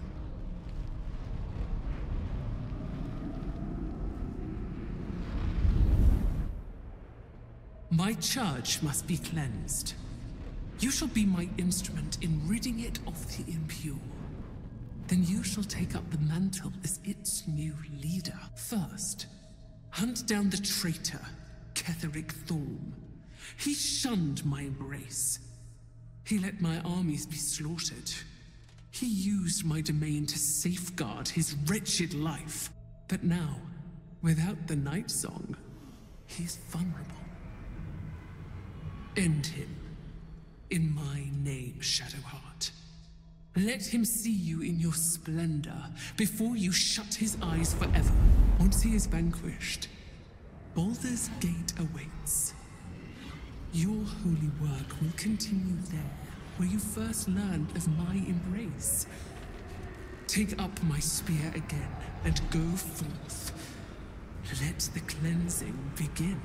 My charge must be cleansed. You shall be my instrument in ridding it of the impure. Then you shall take up the mantle as its new leader. First, hunt down the traitor, Ketheric Thorm. He shunned my embrace. He let my armies be slaughtered. He used my domain to safeguard his wretched life. But now, without the Nightsong, he's vulnerable. End him. In my name, Shadowheart. Let him see you in your splendor before you shut his eyes forever. Once he is vanquished, Baldur's Gate awaits. Your holy work will continue there, where you first learned of my embrace. Take up my spear again and go forth. Let the cleansing begin.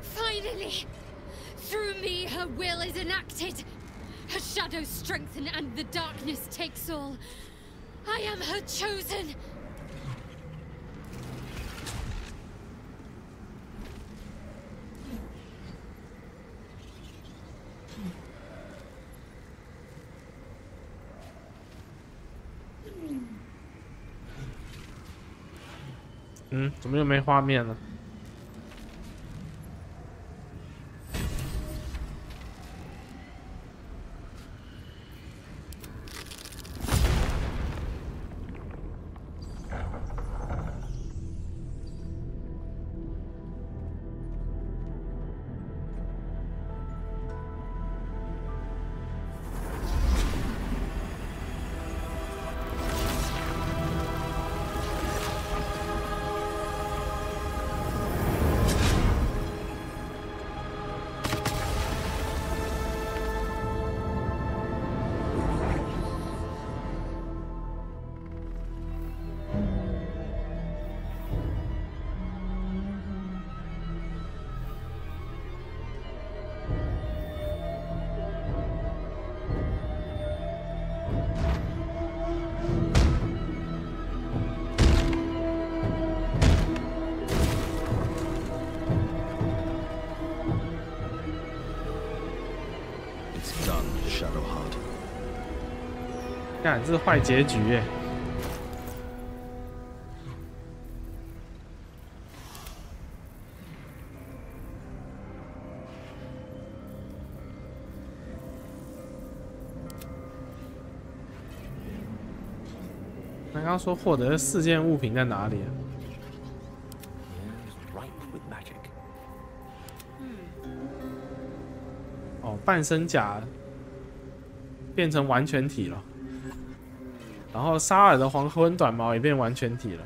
Finally! Through me, her will is enacted. Her shadows strengthen and the darkness takes all. I am her chosen. 怎么又没画面了？看，这是坏结局耶！刚刚说获得4件物品在哪里啊？哦，半身甲变成完全体了。 然后沙尔的黄昏短矛也变完全体了，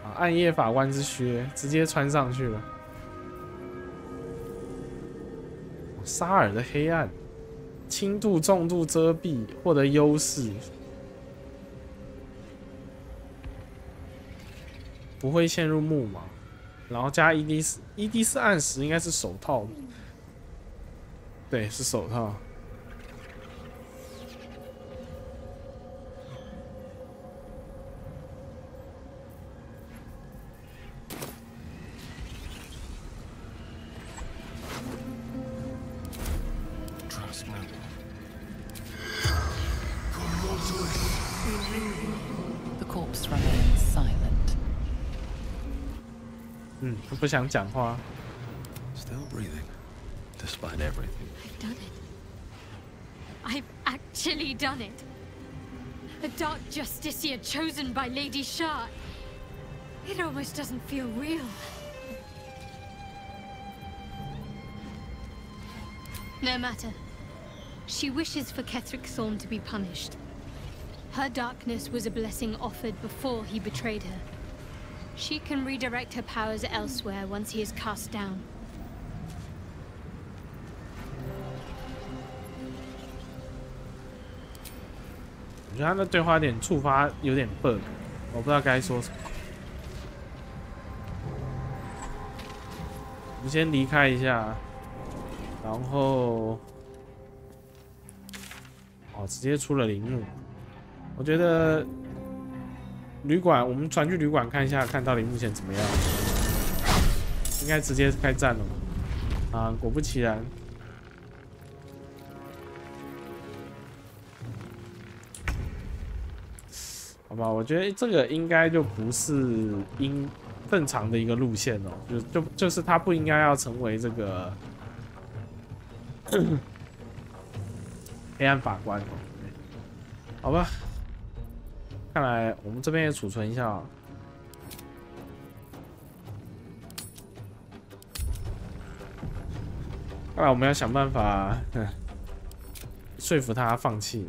啊，暗夜法官之靴直接穿上去了。沙尔的黑暗，轻度、重度遮蔽，获得优势，不会陷入木马，然后加 ED4按时应该是手套，对，是手套。 不想讲话。Still breathing, despite everything. I've done it. I've actually done it. A dark justiciar chosen by Lady Shah. It almost doesn't feel real. No matter. She wishes for Ketheric Thorn to be punished. Her darkness was a blessing offered before he betrayed her. She can redirect her powers elsewhere once he is cast down. 我觉得他的对话有点触发，有点 bug， 我不知道该说什么。我们先离开一下，然后，哦，直接出了陵墓。我觉得。 旅馆，我们转去旅馆看一下，看到底目前怎么样？应该直接开战了嘛？啊，果不其然，好吧，我觉得这个应该就不是正常的一个路线哦，就是他不应该要成为这个黑暗法官哦，好吧。 看来我们这边也储存一下、哦。看来我们要想办法说服他放弃。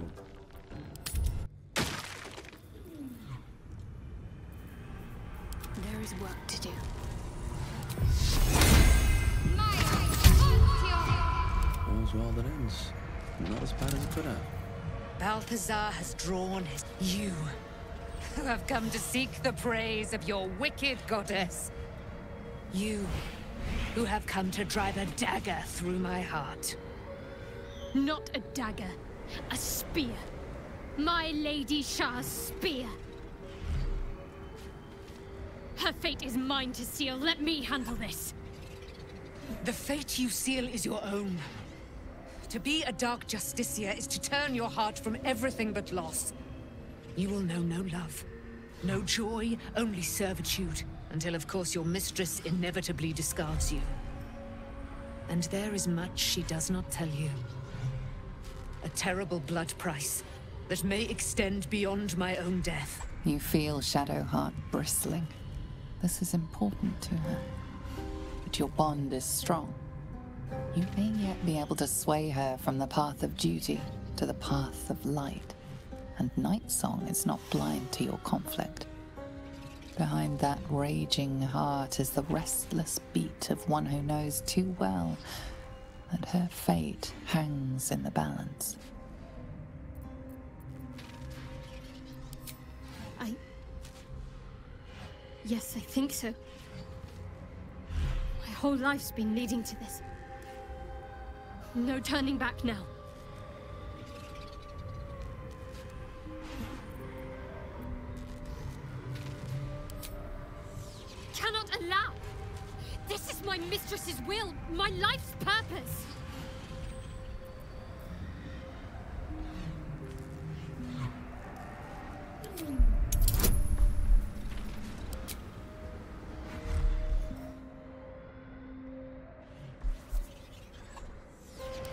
There is work to do. All's well that ends. Not as bad as it could have. Balthazar has drawn you. Who have come to seek the praise of your wicked goddess. You, who have come to drive a dagger through my heart. Not a dagger, a spear. My Lady Shah's spear. Her fate is mine to seal. Let me handle this. The fate you seal is your own. To be a dark justiciar is to turn your heart from everything but loss. You will know no love, No joy, only servitude. Until, of course, your mistress inevitably discards you. And there is much she does not tell you. A terrible blood price that may extend beyond my own death. You feel Shadowheart bristling. This is important to her. But your bond is strong. You may yet be able to sway her from the path of duty to the path of light. And Nightsong is not blind to your conflict. Behind that raging heart is the restless beat of one who knows too well that her fate hangs in the balance. Yes, I think so. My whole life's been leading to this. No turning back now. Cannot allow! This is my mistress's will, my life's purpose!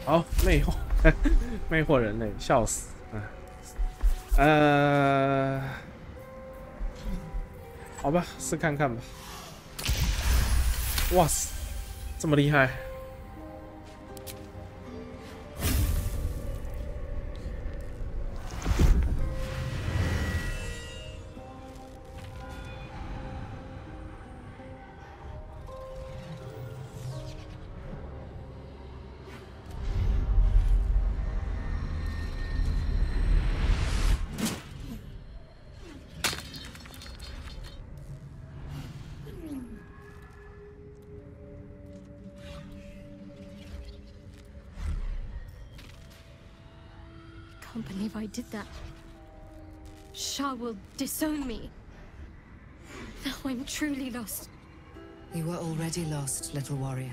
好，魅惑人类，笑死！好吧，试看看吧。哇塞，这么厉害！I can't believe I did that. Shah will disown me. Now I'm truly lost. You were already lost, little warrior.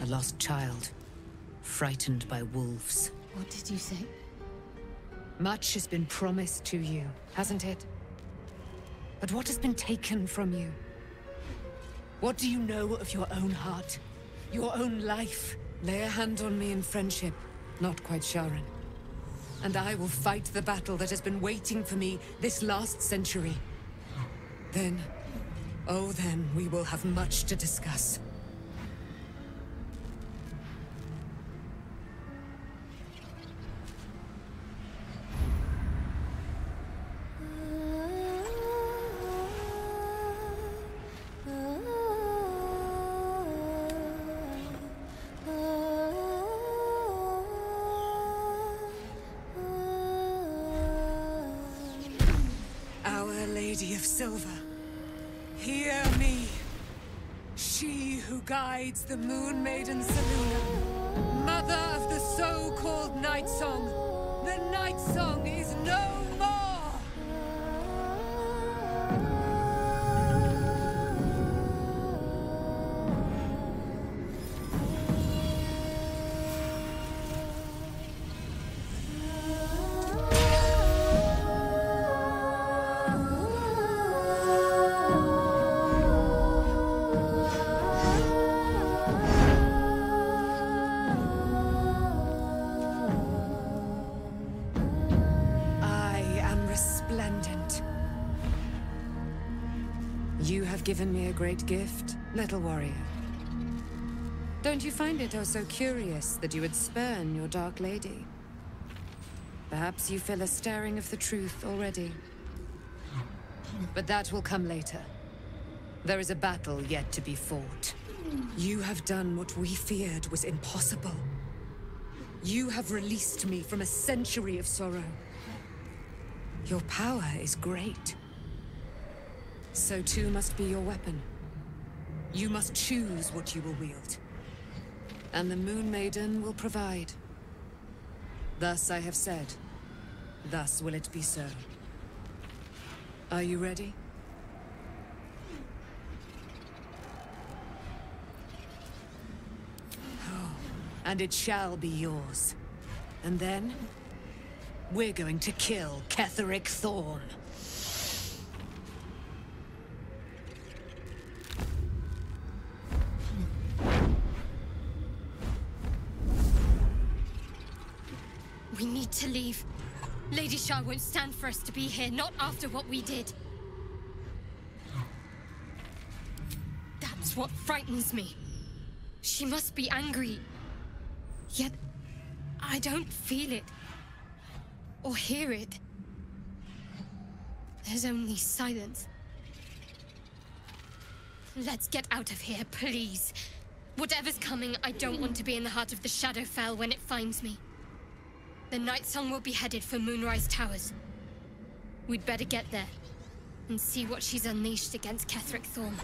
A lost child, frightened by wolves. What did you say? Much has been promised to you, hasn't it? But what has been taken from you? What do you know of your own heart? Your own life? Lay a hand on me in friendship, not quite Sharon. And I will fight the battle that has been waiting for me this last century. Then, oh then, we will have much to discuss. Hear me. She who guides the Moon Maiden Selûne, mother of the so-called Nightsong. The Nightsong is no more! You have given me a great gift, little warrior. Don't you find it oh so curious that you would spurn your dark lady? Perhaps you feel a stirring of the truth already. But that will come later. There is a battle yet to be fought. You have done what we feared was impossible. You have released me from a century of sorrow. Your power is great. So too must be your weapon. You must choose what you will wield. And the Moon Maiden will provide. Thus I have said. Thus will it be so. Are you ready? Oh, and it shall be yours. And then, we're going to kill Ketheric Thorn. We need to leave. Lady Shah won't stand for us to be here, not after what we did. That's what frightens me. She must be angry. Yet, I don't feel it. Or hear it. There's only silence. Let's get out of here, please. Whatever's coming, I don't want to be in the heart of the Shadowfell when it finds me. The Night Song will be headed for Moonrise Towers. We'd better get there and see what she's unleashed against Ketheric Thorm.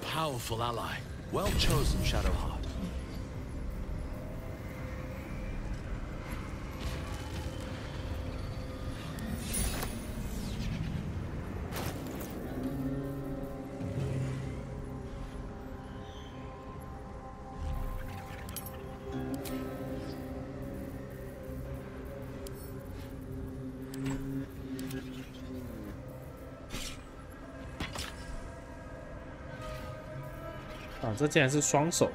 Powerful ally. Well chosen, Shadowheart.啊，这竟然是双手。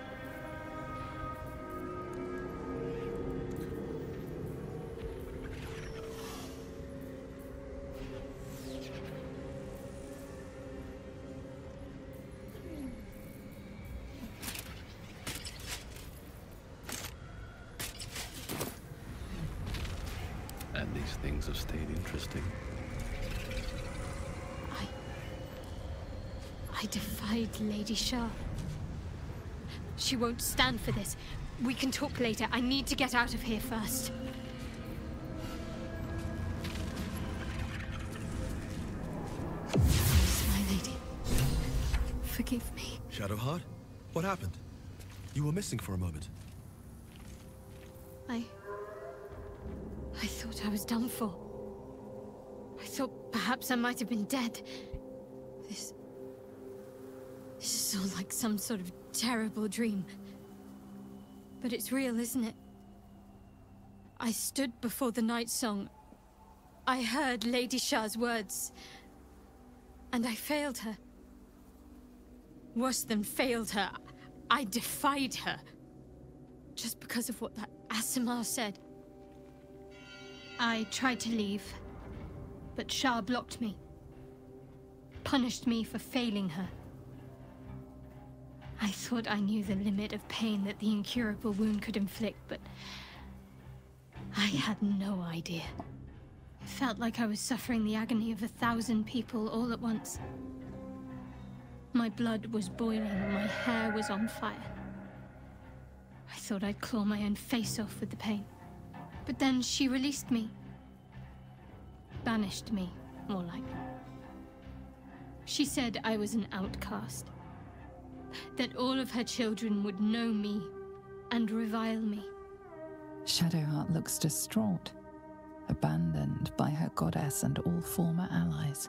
And these things have stayed interesting. I defied Lady Shah. She won't stand for this. We can talk later. I need to get out of here first. Please, my lady. Forgive me. Shadowheart? What happened? You were missing for a moment. I thought I was done for. I thought perhaps I might have been dead. This is all like some sort of terrible dream. But it's real, isn't it? I stood before the Night Song. I heard Lady Shah's words. And I failed her. Worse than failed her, I defied her. Just because of what that Asimar said. I tried to leave, but Shah blocked me. Punished me for failing her. I thought I knew the limit of pain that the incurable wound could inflict, but I had no idea. It felt like I was suffering the agony of 1,000 people all at once. My blood was boiling, my hair was on fire. I thought I'd claw my own face off with the pain. But then she released me. Banished me, more like. She said I was an outcast. That all of her children would know me and revile me. Shadowheart looks distraught, abandoned by her goddess and all former allies.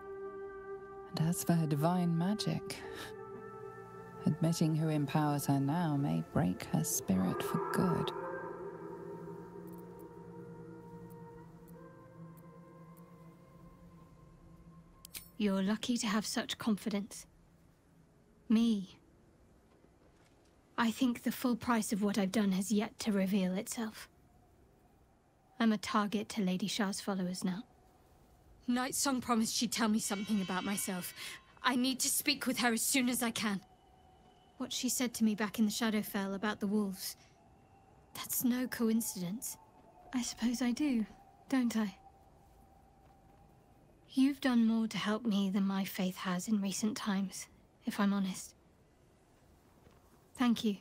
And as for her divine magic, admitting who empowers her now may break her spirit for good. You're lucky to have such confidence. Me. I think the full price of what I've done has yet to reveal itself. I'm a target to Lady Shah's followers now. Night Song promised she'd tell me something about myself. I need to speak with her as soon as I can. What she said to me back in the Shadowfell about the wolves. That's no coincidence. I suppose I do, don't I? You've done more to help me than my faith has in recent times, if I'm honest. Thank you.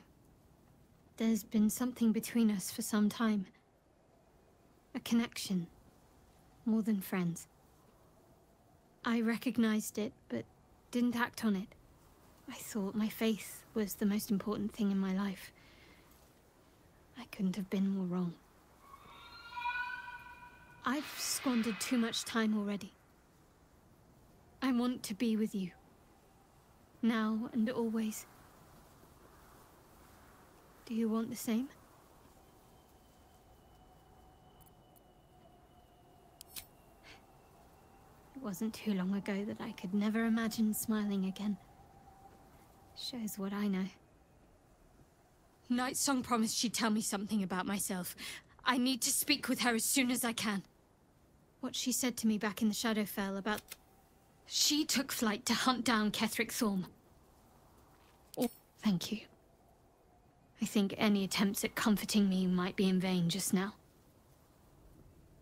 There's been something between us for some time. A connection, more than friends. I recognized it, but didn't act on it. I thought my faith was the most important thing in my life. I couldn't have been more wrong. I've squandered too much time already. I want to be with you. Now and always. Do you want the same? It wasn't too long ago that I could never imagine smiling again. Shows what I know. Nightsong promised she'd tell me something about myself. I need to speak with her as soon as I can. What she said to me back in the Shadowfell about... She took flight to hunt down Ketheric Thorm. Oh, thank you. I think any attempts at comforting me might be in vain just now.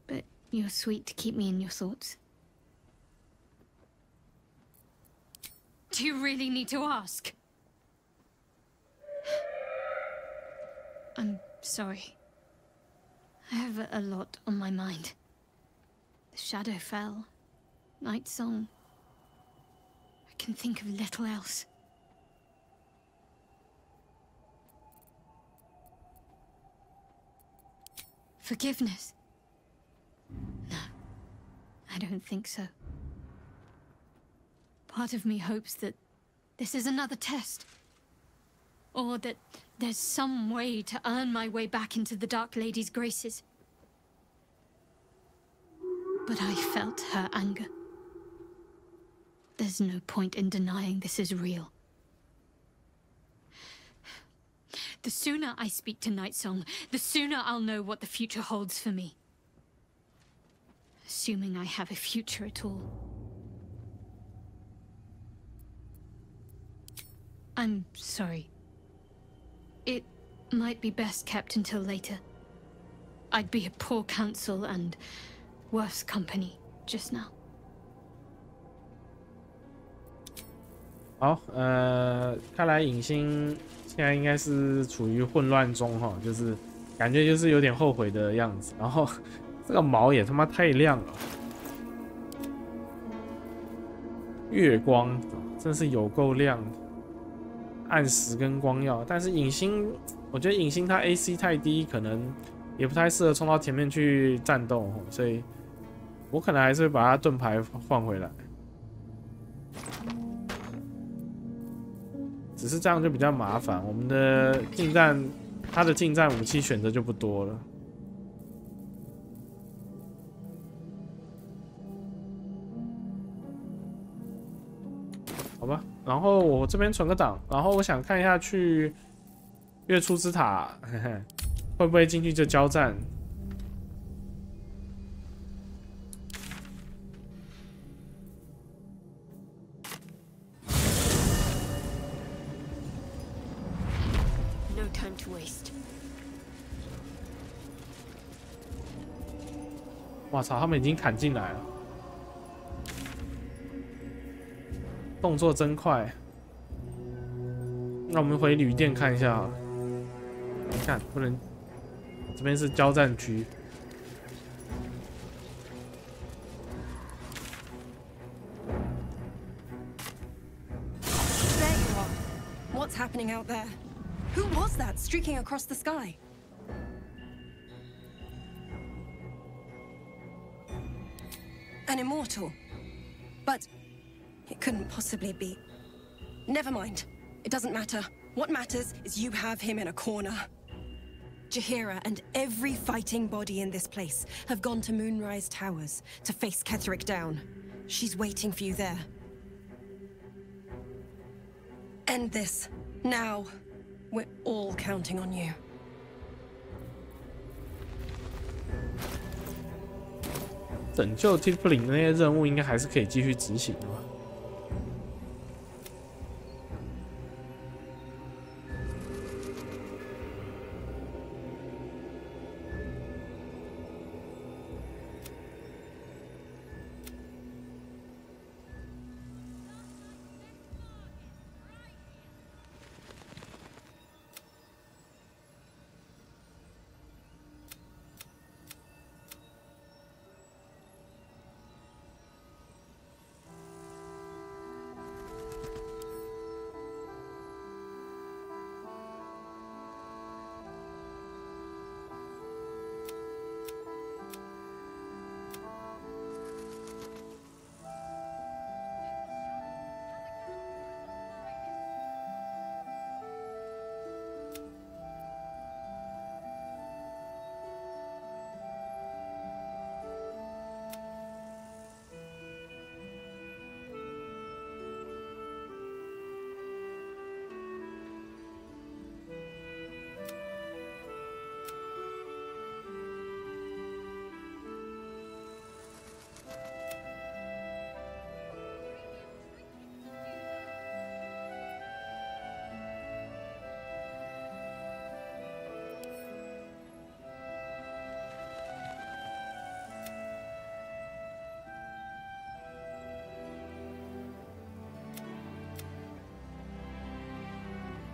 But you're sweet to keep me in your thoughts. Do you really need to ask? I'm sorry. I have a lot on my mind. The Shadowfell, Nightsong. I can think of little else. Forgiveness? No, I don't think so. Part of me hopes that this is another test. Or that there's some way to earn my way back into the Dark Lady's graces. But I felt her anger. There's no point in denying this is real. The sooner I speak to Nightsong, the sooner I'll know what the future holds for me. Assuming I have a future at all. I'm sorry. It might be best kept until later. I'd be a poor counsel and worse company just now. 好，看来影星现在应该是处于混乱中哈，就是感觉就是有点后悔的样子。然后这个毛也他妈太亮了，月光真是有够亮，暗时跟光耀。但是影星，我觉得影星它 AC 太低，可能也不太适合冲到前面去战斗，所以我可能还是会把它盾牌换回来。只是这样就比较麻烦，我们的近战，他的近战武器选择就不多了。好吧，然后我这边存个档，然后我想看一下去月初之塔，嘿嘿，会不会进去就交战？ 我操！他们已经砍进来了，动作真快。那我们回旅店看一下好了。看，不能，这边是交战区。There you are. What's happening out there? Who was that streaking across the sky? An immortal. But it couldn't possibly be. Never mind. It doesn't matter. What matters is you have him in a corner. Jaheira and every fighting body in this place have gone to Moonrise Towers to face Ketheric down. She's waiting for you there. End this. Now. We're all counting on you. 拯救 Tiefling 的那些任务应该还是可以继续执行的吧？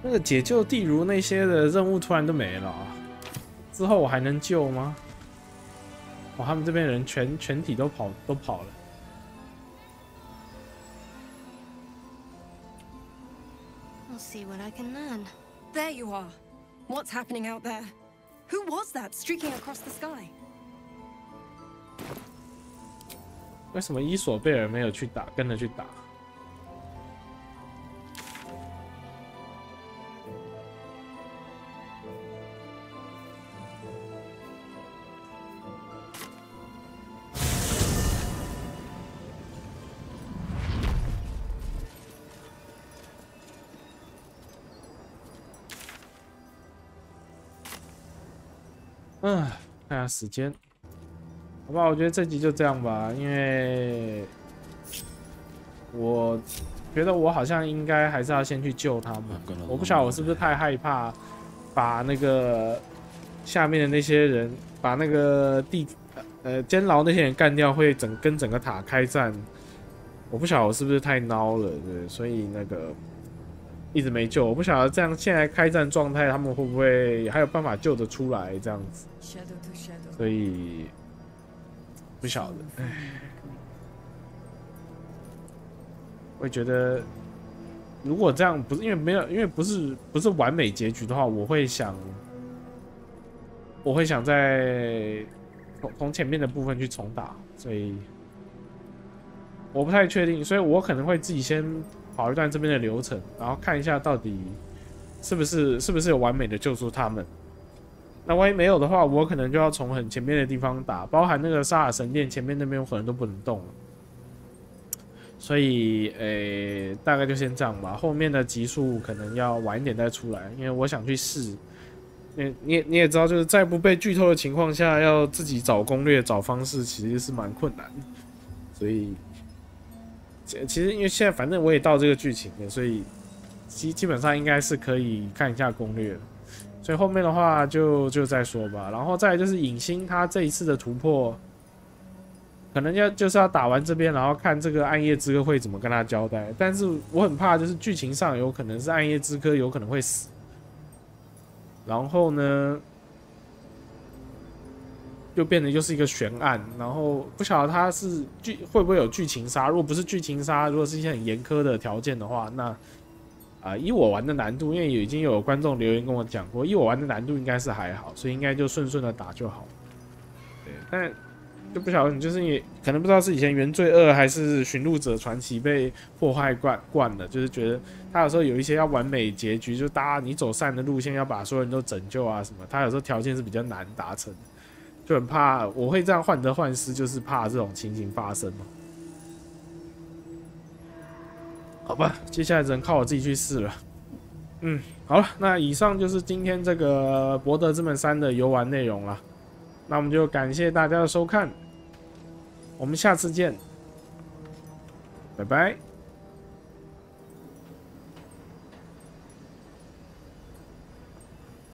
那个解救地如那些的任务突然都没了、啊，之后我还能救吗？哇，他们这边人全体都跑了。I'll see what I can learn. There you are. What's happening out there? Who was that streaking across the sky? 为什么伊索贝尔没有去打，跟着去打？看下时间，好吧，我觉得这集就这样吧，因为我觉得我好像应该还是要先去救他们。我不晓得我是不是太害怕，把那个下面的那些人，把那个监牢那些人干掉，会跟整个塔开战。我不晓得我是不是太孬了，对，所以那个一直没救。我不晓得这样现在开战状态，他们会不会还有办法救得出来这样子？所以不晓得，我觉得如果这样不是因为不是完美结局的话，我会想在从前面的部分去重打，所以我不太确定，所以我可能会自己先跑一段这边的流程，然后看一下到底是不是有完美的救出他们。那万一没有的话，我可能就要从很前面的地方打，包含那个沙尔神殿前面那边，我可能都不能动了。所以，大概就先这样吧。后面的集数可能要晚一点再出来，因为我想去试。你也知道，就是在不被剧透的情况下，要自己找攻略、找方式，其实是蛮困难的。所以，其实因为现在反正我也到这个剧情了，所以基本上应该是可以看一下攻略了。所以后面的话就再说吧，然后再来就是影星他这一次的突破，可能就是要打完这边，然后看这个暗夜之歌会怎么跟他交代。但是我很怕就是剧情上有可能是暗夜之歌有可能会死，然后呢又变得又是一个悬案，然后不晓得他是会不会有剧情杀。如果不是剧情杀，如果是一些很严苛的条件的话，那以我玩的难度，因为已经有观众留言跟我讲过，以我玩的难度应该是还好，所以应该就顺的打就好。对，但就不晓得你就是你可能不知道是以前原罪2还是寻路者传奇被破坏惯了，就是觉得他有时候有一些要完美结局，就你走善的路线，要把所有人都拯救啊什么，他有时候条件是比较难达成，就很怕我会这样患得患失，就是怕这种情形发生嘛。好吧，接下来只能靠我自己去试了。好了，那以上就是今天这个《博德之门3》的游玩内容了。那我们就感谢大家的收看，我们下次见，拜拜。